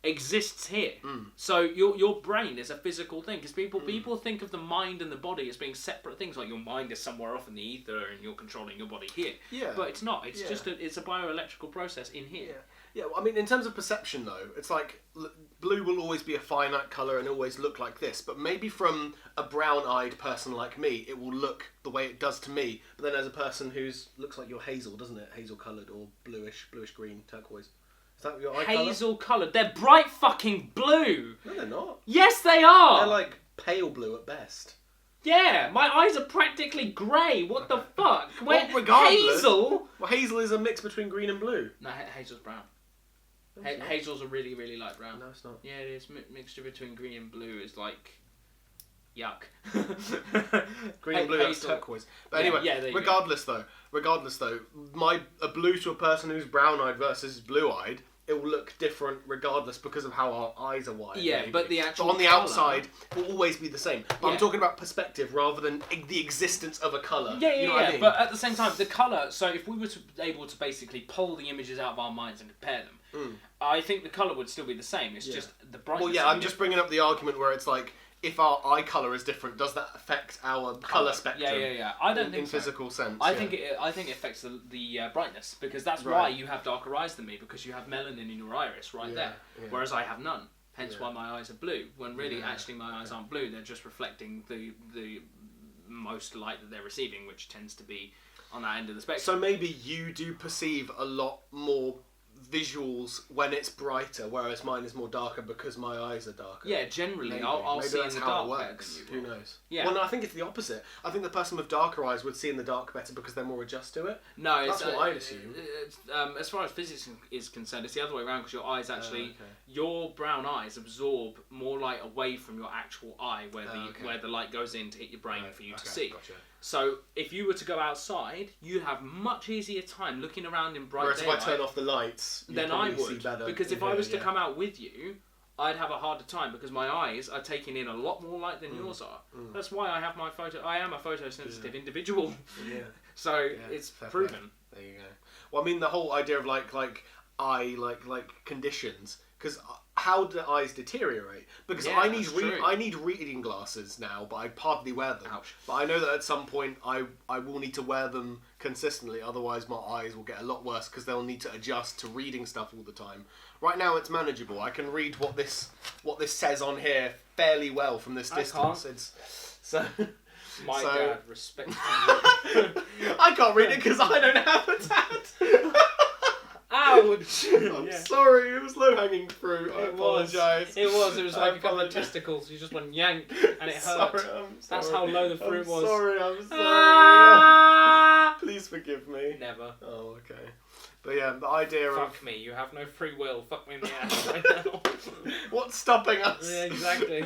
exists here. So your brain is a physical thing, because people think of the mind and the body as being separate things, like your mind is somewhere off in the ether and you're controlling your body here. Yeah. But it's not. It's just it's a bioelectrical process in here. Yeah. Well, I mean, in terms of perception though, it's like blue will always be a finite colour and always look like this, but maybe from a brown-eyed person like me, it will look the way it does to me. But then as a person who's looks like you're hazel, doesn't it? Hazel coloured or bluish green, turquoise. Is that your eye colour? Hazel coloured. They're bright fucking blue. No, they're not. Yes, they are. They're like pale blue at best. Yeah, my eyes are practically grey. What the fuck? Well, regardless. Hazel. Well, hazel is a mix between green and blue. No, hazel's brown. Hazel's a really, really light brown. No, it's not. Yeah, it is. Mixture between green and blue is like yuck. Green and blue, that's turquoise. But anyway, regardless though, a blue to a person who's brown-eyed versus blue-eyed it will look different regardless because of how our eyes are wired. Yeah, maybe. but the actual on the colour- outside, it will always be the same. But Yeah. I'm talking about perspective rather than the existence of a colour. Yeah, You know what I mean? But at the same time, the colour. So if we were able to basically pull the images out of our minds and compare them, I think the colour would still be the same. It's Yeah. just the brightness. Well, yeah, of I'm it. just bringing up the argument where it's like, if our eye colour is different, does that affect our colour spectrum? Yeah. I don't think in so. physical sense. I yeah. think it affects the brightness, because that's Right. why you have darker eyes than me, because you have melanin in your iris right Yeah, there, yeah. whereas I have none. Hence Yeah. why my eyes are blue. When really, Yeah, actually, my eyes aren't blue. They're just reflecting the most light that they're receiving, which tends to be on that end of the spectrum. So maybe you do perceive a lot more visuals when it's brighter, whereas mine is more darker because my eyes are darker. Yeah, generally, Maybe. I'll Maybe see in that's the how dark it better works. than you Who will. knows? Yeah. Well, no, I think it's the opposite. I think the person with darker eyes would see in the dark better because they're more adjust to it. No, That's it's, what I'd assume. As far as physics is concerned, it's the other way around, because your eyes actually, okay. your brown eyes absorb more light away from your actual eye, where the Okay. where the light goes in to hit your brain Right, for you to okay, see. Gotcha. So if you were to go outside, you'd have much easier time looking around in bright Whereas if daylight I turn off the lights, you than I probably see would. better Because if in I here, was to yeah. come out with you, I'd have a harder time, because my eyes are taking in a lot more light than yours are. That's why I have my photo. I am a photosensitive individual. Yeah. So Yeah, it's fair play. proven. There you go. Well, I mean, the whole idea of like eye conditions, because how do eyes deteriorate? Because Yeah, I need that's true. I need reading glasses now, but I hardly wear them. Ouch. But I know that at some point I will need to wear them consistently, otherwise my eyes will get a lot worse because they'll need to adjust to reading stuff all the time. Right now it's manageable. I can read what this says on here fairly well from this I distance. can't. It's so. My So- dad respects me. I can't read it because I don't have a dad. Ouch! I'm Yeah. sorry, it was low hanging fruit. I It was. apologise. It was I like a couple of apologise. testicles. You just went yank, and it hurt. Sorry, I'm sorry. That's how low the fruit I'm was. Sorry, I'm sorry. Ah! Please forgive me. Never. Oh, okay. But yeah, the idea of Fuck me. You have no free will. Fuck me in the ass right now. what's stopping us. Yeah, exactly.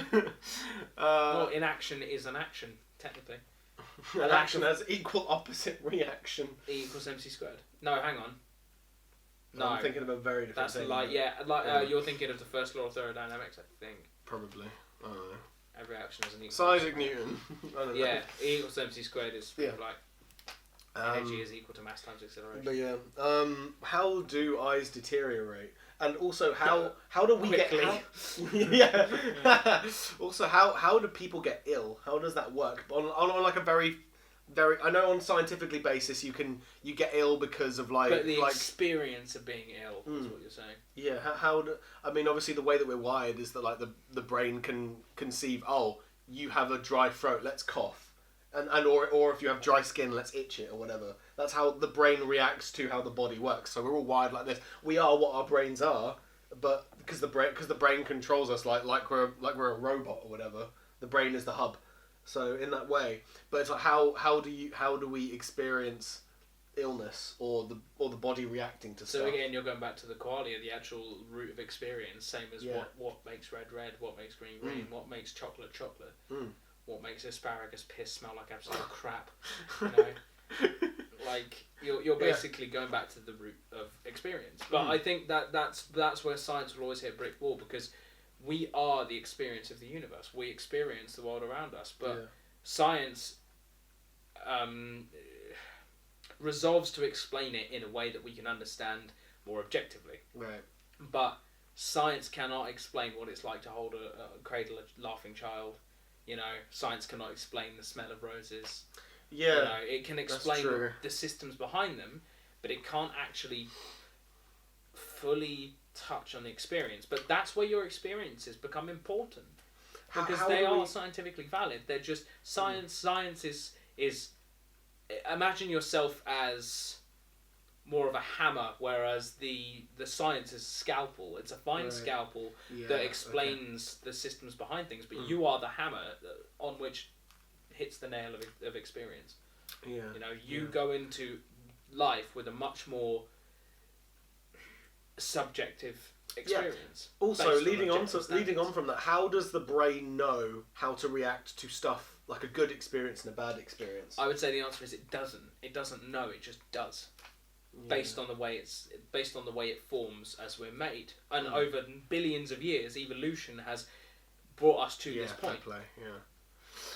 Well, inaction is an action, technically. an action has equal opposite reaction. E equals MC squared. No, hang on. No, I'm thinking of a very different that's thing. like but yeah. You're thinking of the first law of thermodynamics, I think. Probably. I don't know. Every action has an equal. So Isaac Newton. I don't know. Yeah, E equals MC squared is Yeah. like Um, energy is equal to mass times acceleration. But yeah, how do eyes deteriorate? And also, how do we Quickly. get yeah. Also, how do people get ill? How does that work? On like a very, I know on scientifically basis you get ill because of But the like experience of being ill is what you're saying. yeah. How do I mean? Obviously, the way that we're wired is that like the brain can conceive. Oh, you have a dry throat. Let's cough. And or if you have dry skin, let's itch it or whatever. That's how the brain reacts to how the body works. So we're all wired like this. We are what our brains are, but because the brain controls us like we're a robot or whatever. The brain is the hub. So in that way, but it's like how do we experience illness or the body reacting to So stuff? again, you're going back to the quality of the actual root of experience. Same as Yeah. what makes red red, what makes green green, what makes chocolate chocolate, what makes asparagus piss smell like absolute crap. You know, like you're basically going back to the root of experience. But I think that's where science will always hit a brick wall, because we are the experience of the universe. We experience the world around us, but Yeah. science resolves to explain it in a way that we can understand more objectively. Right. But science cannot explain what it's like to hold cradle a laughing child. You know, science cannot explain the smell of roses. Yeah. You know, it can explain true. the systems behind them, but it can't actually fully touch on the experience. But that's where your experiences become important, because How they do are we- scientifically valid. They're just science. Science is imagine yourself as more of a hammer, whereas the science is a scalpel. It's a fine Right. scalpel Yeah, that explains the systems behind things, but you are the hammer on which hits the nail of experience. Okay. Yeah. You know, you go into life with a much more subjective experience. Also, based on leading on objective from that, how does the brain know how to react to stuff like a good experience and a bad experience? I would say the answer is it doesn't. It doesn't know. It just does. based on the way it forms as we're made, and over billions of years, evolution has brought us to this fair point. play, yeah.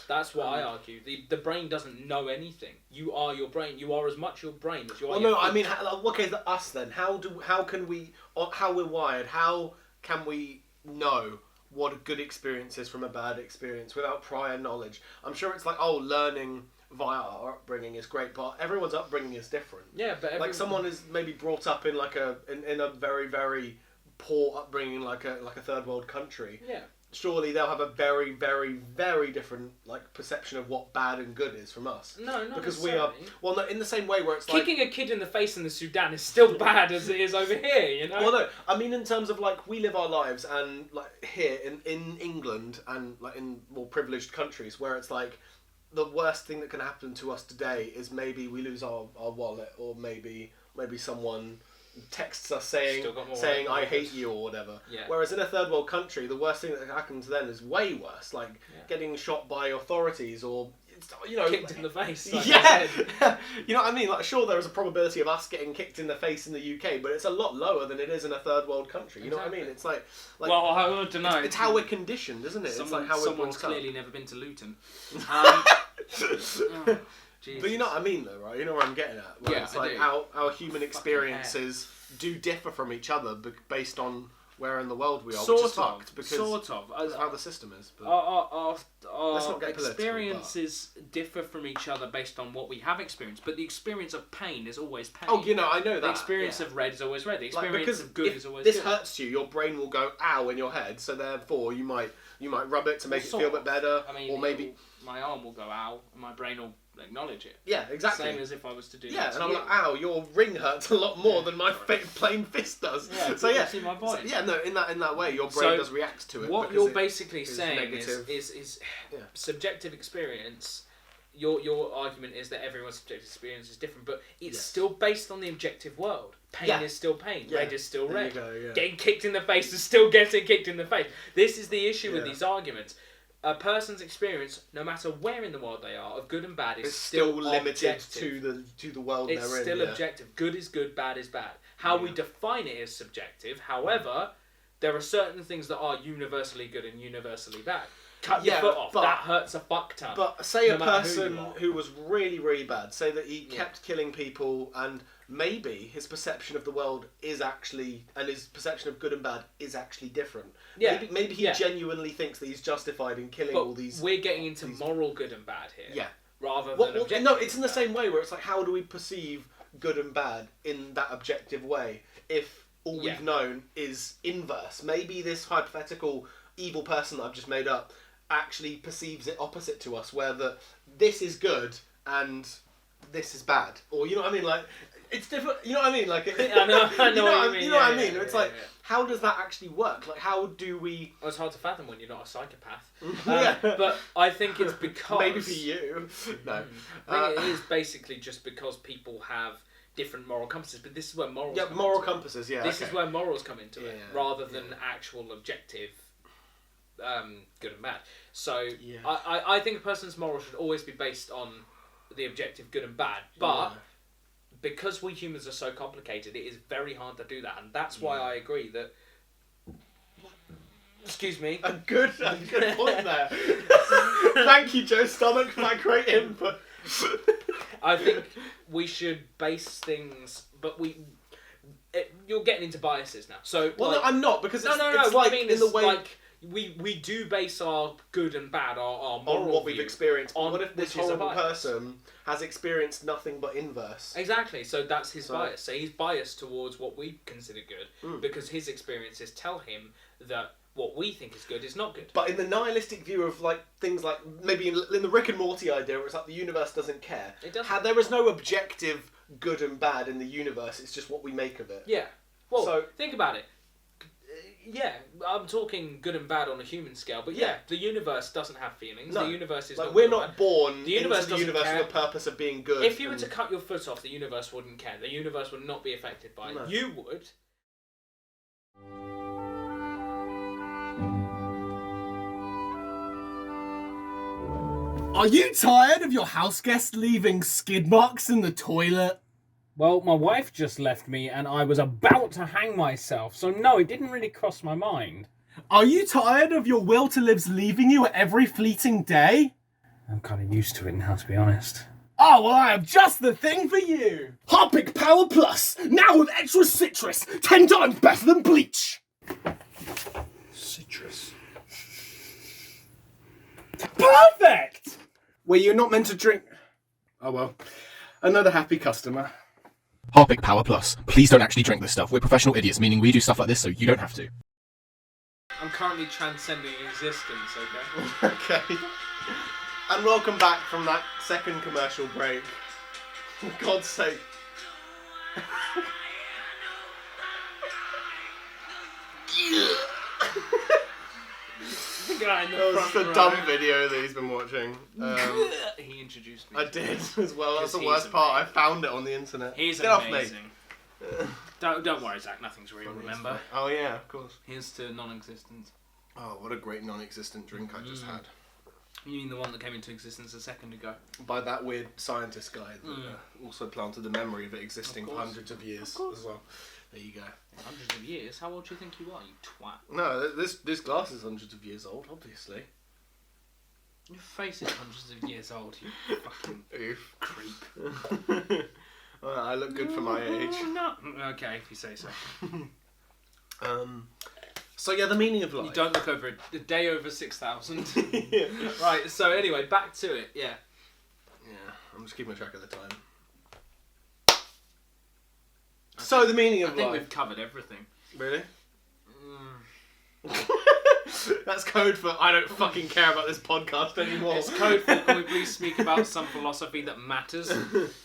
That's what I argue. The brain doesn't know anything. You are your brain. You are as much your brain as you are. Well, your no, I feet. mean, okay, us then. How can we, or how we're wired? How can we know what a good experience is from a bad experience without prior knowledge? I'm sure it's like, learning via our upbringing is great, but everyone's upbringing is different. Yeah, but Like someone is maybe brought up in like in a very, very poor upbringing, like a third world country. Yeah. Surely they'll have a very, very, very different like perception of what bad and good is from us. No, not because we are necessarily. no, in the same way where it's Kicking a kid in the face in the Sudan is still bad as it is over here, you know? Well, no, I mean in terms of like we live our lives and like here in England and like in more privileged countries where it's like the worst thing that can happen to us today is maybe we lose our wallet or maybe someone texts us saying I hate you or whatever. Yeah. Whereas in a third world country, the worst thing that happens then is way worse, like getting shot by authorities or kicked in the face. Like yeah, you know what I mean. Like, sure, there is a probability of us getting kicked in the face in the UK, but it's a lot lower than it is in a third world country. You know what I mean? It's like well, I don't know. It's how we're conditioned, isn't it? It's like how we're someone's brought up. clearly never been to Luton. But you know what I mean, though, right? You know where I'm getting at. Where it's like how our human experiences do differ from each other based on where in the world we are, which is fucked because that's how the system is. But let's not get political, experiences differ from each other based on what we have experienced, but the experience of pain is always pain. Oh, I know that. The experience of red is always red. The experience of good is always good. If good. this hurts you, your brain will go ow in your head, so therefore you might rub it to make it feel a bit better, or maybe my arm will go ow, and my brain will acknowledge it. Yeah, exactly. Same as if I was to do that. Yeah, and I'm you. like, ow, your ring hurts a lot more than my plain fist does. Yeah, so yeah, see my point. in that way, your brain does react to it. What you're basically saying is yeah. subjective experience. Your argument is that everyone's subjective experience is different, but it's still based on the objective world. Pain is still pain. Yeah. Red is still red. Getting kicked in the face is still getting kicked in the face. This is the issue with these arguments. A person's experience, no matter where in the world they are, of good and bad, is still limited objective. to the world it's they're in. It's still objective. Good is good, bad is bad. How we define it is subjective. However, there are certain things that are universally good and universally bad. Cut your foot off. That hurts a fuck ton. But say a person who was really, really bad, say that he kept killing people and maybe his perception of the world is actually, and his perception of good and bad is actually different. Yeah. Maybe he genuinely thinks that he's justified in killing all these... We're getting into moral good and bad here. Yeah. Rather than objective. No, it's in the same way where it's like, how do we perceive good and bad in that objective way if all we've known is inverse? Maybe this hypothetical evil person that I've just made up actually perceives it opposite to us, where this is good and this is bad, or you know what I mean? Like it's different. You know what I mean? Like I know what you mean. You know what I mean? It's like how does that actually work? Like how do we? Well, it's hard to fathom when you're not a psychopath. But I think it's because maybe for you, no. I think it is basically just because people have different moral compasses, but this is where morals. Yeah, moral compasses. Yeah, this is where morals come into it, rather than actual objective. Good and bad. So I think a person's moral should always be based on the objective good and bad, but because we humans are so complicated, it is very hard to do that, and that's why I agree that. Excuse me. A good point there. Thank you, Joe Stomach, for that great input. I think we should base things, but you're getting into biases now. So no, I'm not, because it's what like I mean in is the way. Like, we do base our good and bad, our moral on what we've view experienced. on what if this horrible person has experienced nothing but inverse? Exactly. So that's his bias. So he's biased towards what we consider good because his experiences tell him that what we think is good is not good. But in the nihilistic view of like things like maybe in the Rick and Morty idea, where it's like the universe doesn't care. It doesn't. There is no objective good and bad in the universe. It's just what we make of it. Yeah. Well, think about it. Yeah, I'm talking good and bad on a human scale, but the universe doesn't have feelings. No. The universe is like not we're good not bad. born The universe into the universe care. for the purpose of being good. If you were to cut your foot off, the universe wouldn't care. The universe would not be affected by it. You would. Are you tired of your house guests leaving skid marks in the toilet? Well, my wife just left me and I was about to hang myself, so no, it didn't really cross my mind. Are you tired of your will to lives leaving you at every fleeting day? I'm kind of used to it now, to be honest. Oh, well, I have just the thing for you. Harpic Power Plus, now with extra citrus, 10 times better than bleach. Citrus. Perfect! Were you not meant to drink? Oh, well, another happy customer. Harpic Power Plus. Please don't actually drink this stuff. We're professional idiots, meaning we do stuff like this so you don't have to. I'm currently transcending existence, okay? Okay. And welcome back from that second commercial break. For God's sake. The guy in the That was front just a row. dumb video that he's been watching. He introduced me. I did as well. That's the He's worst part. I amazing. found it on the internet. He's Get off me. amazing. Don't worry, Zach. Nothing's real. Remember. Oh yeah, of course. Here's to non-existent. Oh, what a great non-existent drink I just had. You mean the one that came into existence a second ago? By that weird scientist guy that also planted the memory of it existing Of for course. hundreds of years Of course. as well. There you go. Hundreds of years? How old do you think you are, you twat? No, this glass is hundreds of years old, obviously. Your face is hundreds of years old, you fucking Oof. creep. Well, I look good for my age. No. Okay, if you say so. So yeah, the meaning of life. You don't look over a day over 6,000. Yeah. Right, so anyway, back to it, yeah. Yeah, I'm just keeping track of the time. So the meaning I of think life. we've covered everything. Really? That's code for I don't fucking care about this podcast anymore. It's code for can we please speak about some philosophy that matters?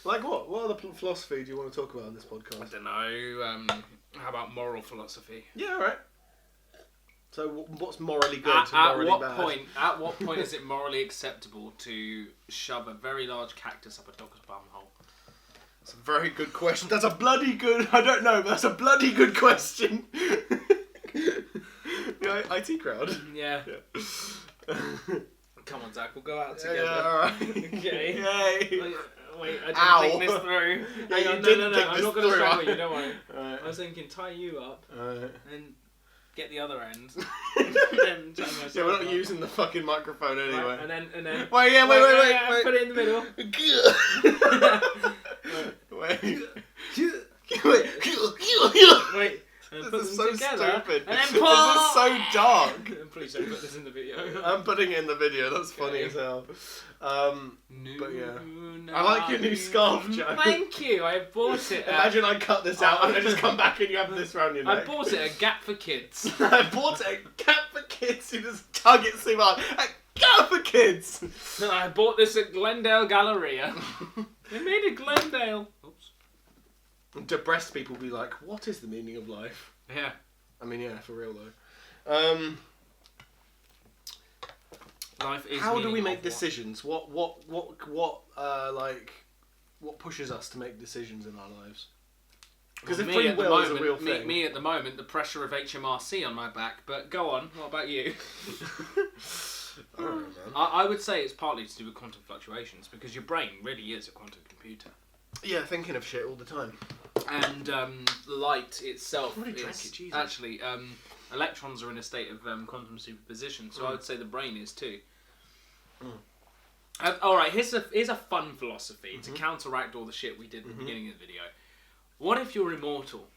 Like what? What other philosophy do you want to talk about in this I podcast? don't know, how about moral philosophy? Yeah, alright. So what's morally good At, and at morally what bad? point is it morally acceptable to shove a very large cactus up a dog's bumhole? That's a very good question. That's a bloody good... I don't know, but that's a bloody good question. The IT crowd. Yeah. Yeah. Come on, Zach, we'll go out Yeah, together. alright. Okay. Yay. Wait, I didn't Ow. think this through. Yeah, Hang you on, didn't no, think I'm this not going to through. strangle you, don't worry. Alright. I was thinking tie you up Alright. and get the other end. And then tie myself Yeah, we're not up. using the fucking microphone anyway. Right, and then. Wait, yeah, wait. Put it in the middle. Wait. And This put is them so together. stupid. And then This is so dark. Please don't put this in the video. I'm putting it in the video. That's funny Okay. as hell. New But yeah. I like your new scarf, Joe. Thank you. I bought it. Imagine I cut this out and I just come back and you have this round your I neck. bought it at Gap for Kids. I bought it at Cat for Kids. You just tug it so hard. At Cat for Kids. No, I bought this at Glendale Galleria. They made it Glendale. Oops. Depressed people be like, what is the meaning of life? Yeah. I mean, yeah, for real though. Life is. How do we meaning make of decisions? What pushes us to make decisions in our lives? Because Well, if me free at the will is a moment- real thing. Me at the moment, the pressure of HMRC on my back. But go on. What about you? I don't know, man. I would say it's partly to do with quantum fluctuations because your brain really is a quantum computer. Yeah, thinking of shit all the time. And light itself I've already drank is it, Jesus. actually electrons are in a state of quantum superposition, so I would say the brain is too. All right, here's a fun philosophy to counteract all the shit we did at the beginning of the video. What if you're immortal?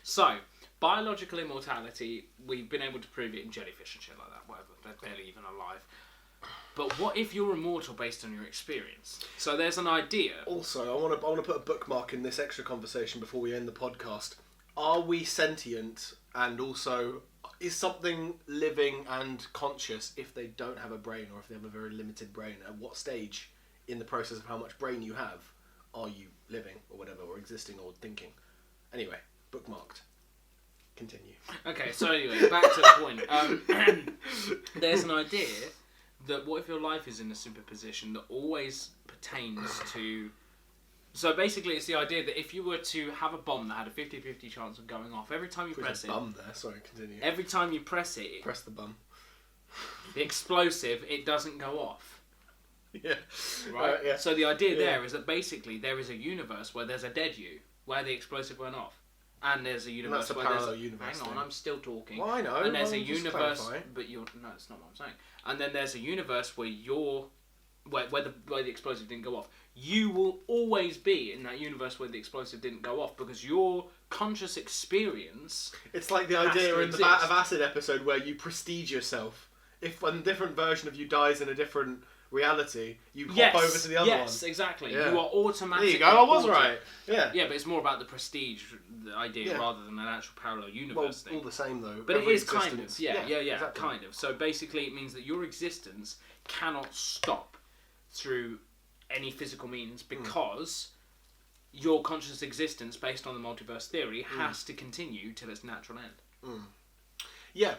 So, biological immortality, we've been able to prove it in jellyfish and shit like that. Whatever, they're barely even alive. But what if you're immortal based on your experience? So there's an idea. Also, I want to put a bookmark in this extra conversation before we end the podcast. Are we sentient? And also, is something living and conscious if they don't have a brain or if they have a very limited brain? At what stage in the process of how much brain you have are you living or whatever, or existing or thinking? Anyway, bookmarked. Continue. Okay, so anyway, back to the point. There's an idea that what if your life is in a superposition that always pertains to... So basically it's the idea that if you were to have a bomb that had a 50-50 chance of going off, every time you press it... Bum there, sorry, continue. Every time you press it, Press the bum. the explosive, it doesn't go off. Yeah. Right? Yeah. So the idea Yeah. there is that basically there is a universe where there's a dead you, where the explosive went off. And there's a universe that's a where there's parallel universe Hang on, thing. I'm still talking. Well, I know. And there's a I'm just universe, clarifying. but you're no, that's not what I'm saying. And then there's a universe where where the explosive didn't go off. You will always be in that universe where the explosive didn't go off because your conscious experience. It's like the has idea to in the Vat of exist. Acid episode where you prestige yourself. If a different version of you dies in a different reality, you hop over to the other one. Yes, exactly. Yeah. You are There automatically. you go. I was ported. right. Yeah. Yeah, but it's more about the prestige the idea Yeah. rather than an actual parallel Well, universe thing. all the same though. But it Every is kind of, existence- yeah, exactly. kind of. So basically, it means that your existence cannot stop through any physical means because your conscious existence, based on the multiverse theory, has to continue till its natural end. Yeah.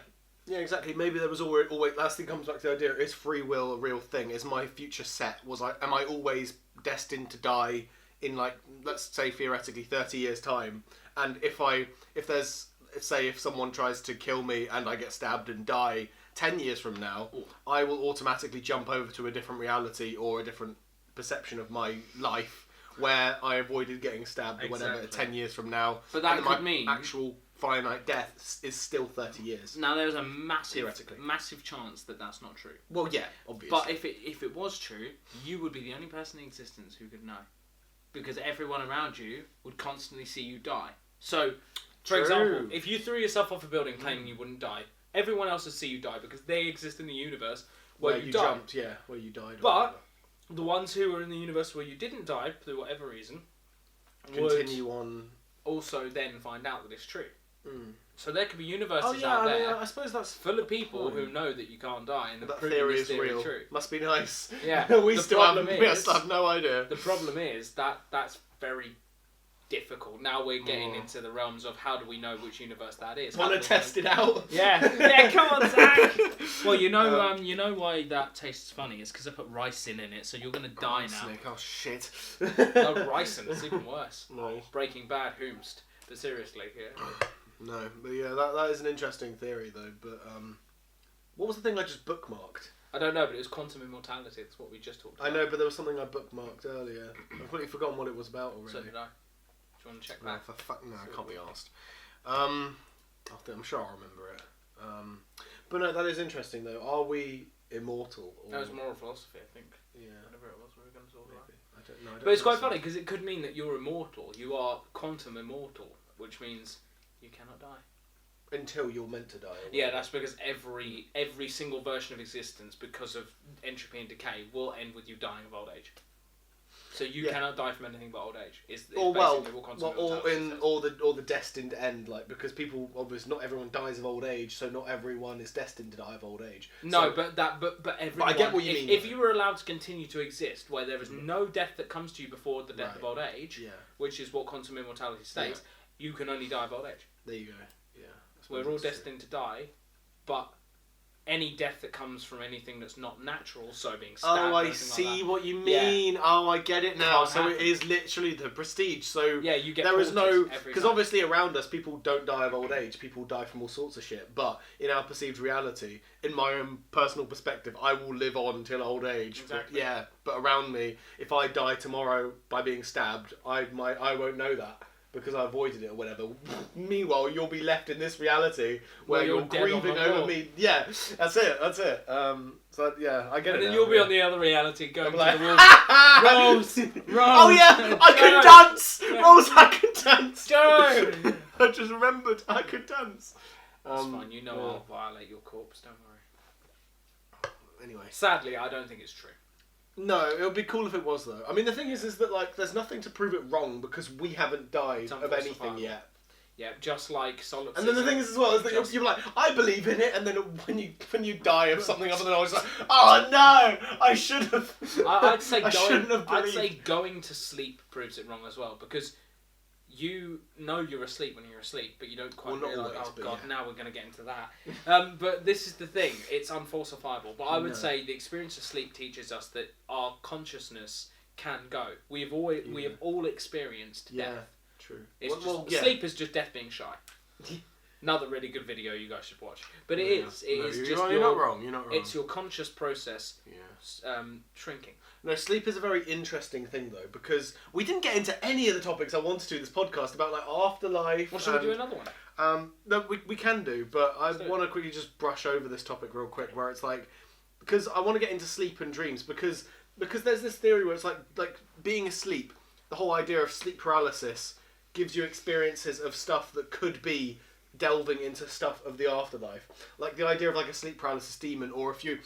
Yeah, exactly. Maybe there was always last thing comes back to the idea: is free will a real thing? Is my future set? Am I always destined to die in, like, let's say theoretically 30 years time? And if someone tries to kill me and I get stabbed and die 10 years from now, I will automatically jump over to a different reality or a different perception of my life where I avoided getting stabbed or whatever Exactly. 10 years from now. But that and could my mean actual finite death is still 30 years. Now, there's a massive, Theoretically. massive chance that that's not true. Well, yeah, obviously. But if it was true, you would be the only person in existence who could know, because everyone around you would constantly see you die. So, for True. example, if you threw yourself off a building claiming you wouldn't die, everyone else would see you die because they exist in the universe where you died. jumped, yeah, where you died. or But the ones who were in the universe where you didn't die, through whatever reason, whatever. Continue on. would also then find out that it's true. Mm. So there could be universes Oh yeah, out I there mean, I suppose that's full of people fine. who know that you can't die and that have proven theory this is theory real. true. Must be nice. Yeah. we The still problem haven't. We is- still have no idea. The problem is that that's very difficult. Now we're getting Oh. into the realms of how do we know which universe that is? Want How to do we know- test it out? Yeah, yeah, come on, Zach. Well, you know, Um, you know why that tastes funny? It's because I put ricin in it, so you're gonna die now. Snake, oh shit. No, ricin, it's even worse. No. Breaking Bad, whomst. But seriously, yeah. No, but yeah, that is an interesting theory though. But what was the thing I just bookmarked? I don't know, but it was quantum immortality. That's what we just talked about. I know, but there was something I bookmarked earlier. I've completely forgotten what it was about already. So did I. Do you want to check No, that? for fuck no, I can't be asked. I'm sure I'll remember it. But no, that is interesting though. Are we immortal? Or... That was moral philosophy, I think. Yeah. Whatever it was we were going to talk about. Maybe. I don't know. But it's quite funny because it could mean that you're immortal. You are quantum immortal, which means you cannot die. Until you're meant to die. or Yeah, whatever. that's because every single version of existence, because of entropy and decay, will end with you dying of old age. So you Yeah. cannot die from anything but old age. Is Or basically what quantum or immortality says. or the destined end, like because people obviously not everyone dies of old age, so not everyone is destined to die of old age. No, So- but everyone. I get what you if, mean, If though. you were allowed to continue to exist, where there is no death that comes to you before the death of Right. old age, yeah, which is what quantum immortality states, you can only die of old age. there you go. Yeah, I suppose We're all that's true. destined to die, but any death that comes from anything that's not natural, so being stabbed. Oh, or I anything see like that, what you mean. Oh, I get it now. Can't So it happen. is literally the prestige. So yeah, you get. there is no ported every because time. obviously around us people don't die of old age. People die from all sorts of shit. But in our perceived reality, in my own personal perspective, I will live on until old age. Exactly. But around me, if I die tomorrow by being stabbed, I won't know that. Because I avoided it or whatever. Meanwhile, you'll be left in this reality where Where you're you're dead on grieving the over wall. me. Yeah, that's it. So yeah, I get And it. then now, you'll be yeah. on the other reality going I'm to like, the walls. Rose, Oh yeah, I can Joe. dance. Yeah. Rose, I can dance. Joe! I just remembered I could dance. It's fine, you know yeah. I'll violate your corpse, don't worry. Anyway, Sadly, I don't think it's true. no, it would be cool if it was though. I mean, the thing is that like, there's nothing to prove it wrong because we haven't died It's of anything unfalsifiable. yet. Yeah, just like solipsism. And then the thing is as well is that Just- you're like, I believe in it, and then when you die of something other than I was like, oh no, I should have. I'd say I shouldn't have I'd believed. say going to sleep proves it wrong as well, because you know you're asleep when you're asleep, but you don't quite Well, not realise. always, Oh but god, yeah. now we're going to get into that. But this is the thing; it's unfalsifiable. But I would No. say the experience of sleep teaches us that our consciousness can go. We have all experienced Yeah, death. true. It's Well, just, yeah. sleep is just death being shy. Another really good video you guys should watch. But it is just you're not wrong. You're not wrong. It's your conscious process shrinking. No, sleep is a very interesting thing though, because we didn't get into any of the topics I wanted to in this podcast about like afterlife. Well, should we do another one? No, we can do, but I want to quickly just brush over this topic real quick, where it's like, because I want to get into sleep and dreams, because there's this theory where it's like being asleep, the whole idea of sleep paralysis gives you experiences of stuff that could be delving into stuff of the afterlife, like the idea of like a sleep paralysis demon, or if you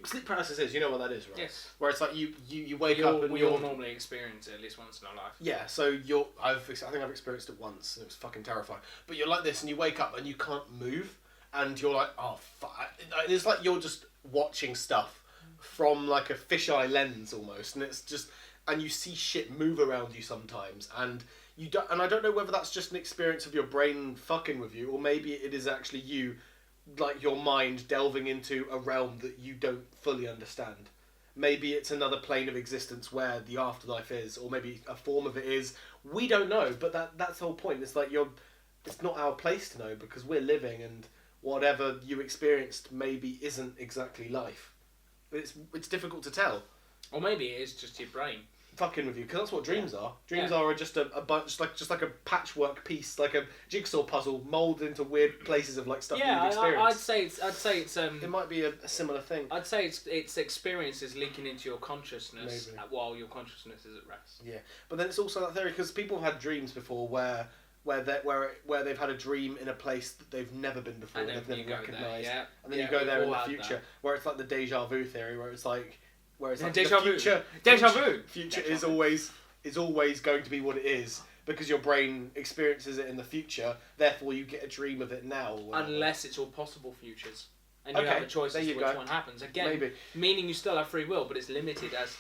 sleep paralysis is, you know what that is, right? Yes. Where it's like you wake up and we all normally experience it at least once in our life. yeah, so I think I've experienced it once and it was fucking terrifying. But you're like this and you wake up and you can't move and you're like, oh fuck, and it's like you're just watching stuff from like a fisheye lens almost, and it's just, and you see shit move around you sometimes, and you don't, and I don't know whether that's just an experience of your brain fucking with you, or maybe it is actually you, like your mind delving into a realm that you don't fully understand. Maybe it's another plane of existence where the afterlife is, or maybe a form of it is. We don't know, but that's the whole point. It's like it's not our place to know, because we're living, and whatever you experienced maybe isn't exactly life. It's difficult to tell. Or maybe it is just your brain. Fucking with you, because that's what dreams are. Dreams are just a bunch, just like a patchwork piece, like a jigsaw puzzle molded into weird places of like stuff you've experienced. I'd say it's It might be a similar thing. I'd say it's experiences leaking into your consciousness Maybe. while your consciousness is at rest. Yeah, but then it's also that theory, because people have had dreams before where they've had a dream in a place that they've never been before, And then they've you never go there, recognised, yeah. and then Yeah, you go we've there in all the had future, that. where it's like the deja vu theory, where it's like Yeah, the deja vu. future, Deja vu. future Deja is vu. always going to be what it is, because your brain experiences it in the future. Therefore, you get a dream of it now. Or whatever. Unless it's all possible futures. And you Okay, have a choice there as to you which go. one happens. Again, Maybe. meaning you still have free will, but it's limited as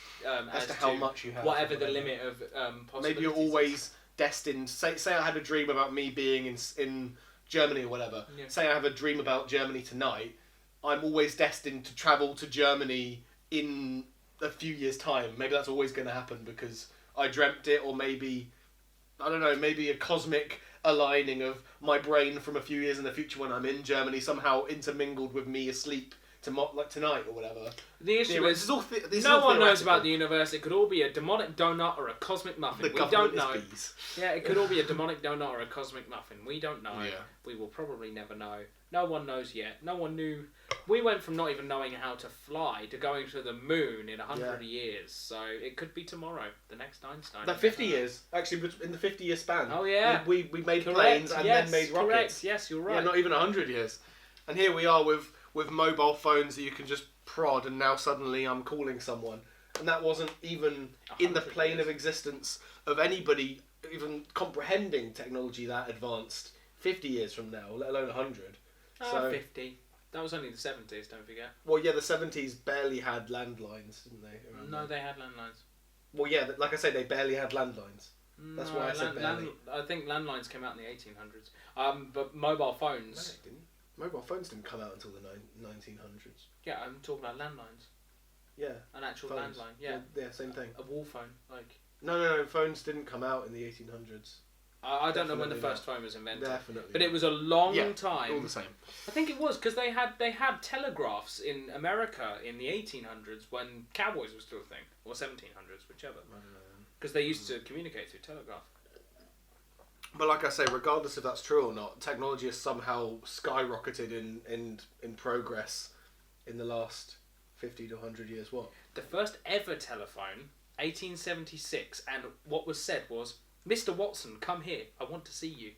to how much you have. whatever the whatever. limit of possibilities. Maybe you're always destined. Say I had a dream about me being in Germany or whatever. Yeah. Say I have a dream about Germany tonight. I'm always destined to travel to Germany in a few years' time. Maybe that's always going to happen because I dreamt it, or maybe, I don't know, maybe a cosmic aligning of my brain from a few years in the future when I'm in Germany somehow intermingled with me asleep like tonight or whatever. The issue is this no all one knows theoretical. about the universe. It could all be a demonic donut or a cosmic muffin. The We government don't know. is bees. Yeah, it could all be a demonic donut or a cosmic muffin. We don't know. Yeah. We will probably never know. No one knows yet. No one knew. We went from not even knowing how to fly to going to the moon in 100 years. So it could be tomorrow. The next Einstein. That 50 years, actually, in the 50-year span. Oh, yeah. We made Correct, planes and yes, then made rockets. Correct. Yes, you're right. Yeah, not even 100 years. And here we are with mobile phones that you can just prod, and now suddenly I'm calling someone. And that wasn't even in the 100 plane years. of existence of anybody even comprehending technology that advanced 50 years from now, let alone 100. So, 50. That was only the 70s, don't forget. well, yeah, the 70s barely had landlines, didn't they? around No, then? they had landlines. Well, yeah, like I say, they barely had landlines. That's why I said barely. I think landlines came out in the 1800s. But mobile No, phones. they didn't. Mobile phones didn't come out until the 1900s. Yeah, I'm talking about landlines. Yeah. An actual Phones. landline. Yeah. Yeah, same thing. A wall phone. Like. No, phones didn't come out in the 1800s. I don't know when the Definitely first phone was invented. Definitely. But it was a long Yeah, time. all the same. I think it was because they had telegraphs in America in the 1800s when cowboys were still a thing, or 1700s, whichever. Because they used to communicate through telegraph. But like I say, regardless if that's true or not, technology has somehow skyrocketed in progress in the last 50 to 100 years. What? The first ever telephone, 1876, and what was said was, "Mr. Watson, come here. I want to see you."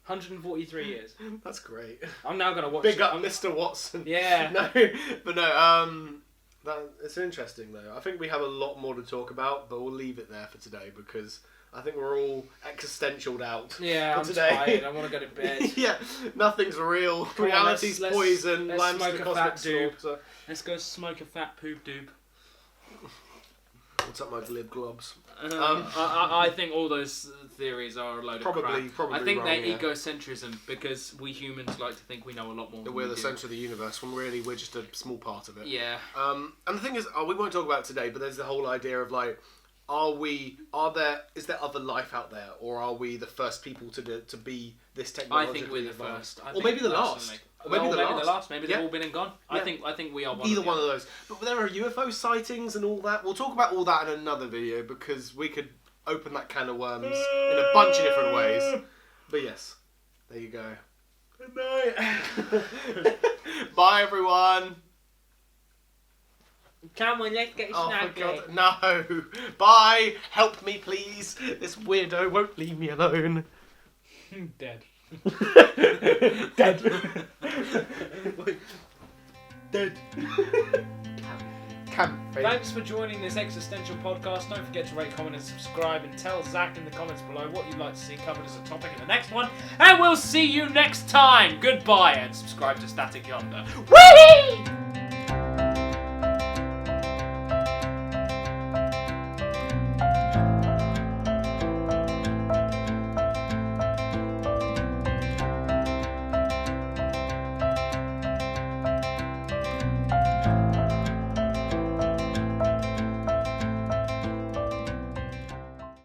143 years. That's great. I'm now gonna watch. Big up, I'm- Mr. Watson. Yeah. It's interesting though. I think we have a lot more to talk about, but we'll leave it there for today because I think we're all existentialed out. Yeah, for I'm today. tired. I want to go to bed. Yeah, nothing's real. Come on, Reality's let's- poison. let's Life's smoke the a cosmic fat doob. slaughter. Let's go smoke a fat poop doob. What's up, my glib globs? I think all those theories are a load of Probably crap. I wrong, think they're yeah. egocentrism because we humans like to think we know a lot more. That than we're we the do. centre of the universe when really we're just a small part of it. Yeah. And the thing is, we won't talk about it today, but there's the whole idea of like, is there other life out there, or are we the first people to be this I technologically think we're the advanced? first. Or maybe the last. Or maybe the last. Maybe Yeah. they've all been and gone. Yeah. I think we are one. Either of one of those. But there are UFO sightings and all that. We'll talk about all that in another video because we could open that can of worms in a bunch of different ways. But yes, there you go. Good night. Bye, everyone. Come on, let's get Oh my snappy. god, no. Bye. Help me, please. This weirdo won't leave me alone. Dead. Dead. Dead. Thanks for joining this existential podcast. Don't forget to rate, comment, and subscribe, and tell Zach in the comments below what you'd like to see covered as a topic in the next one. And we'll see you next time. Goodbye, and subscribe to Static Yonder. Whee!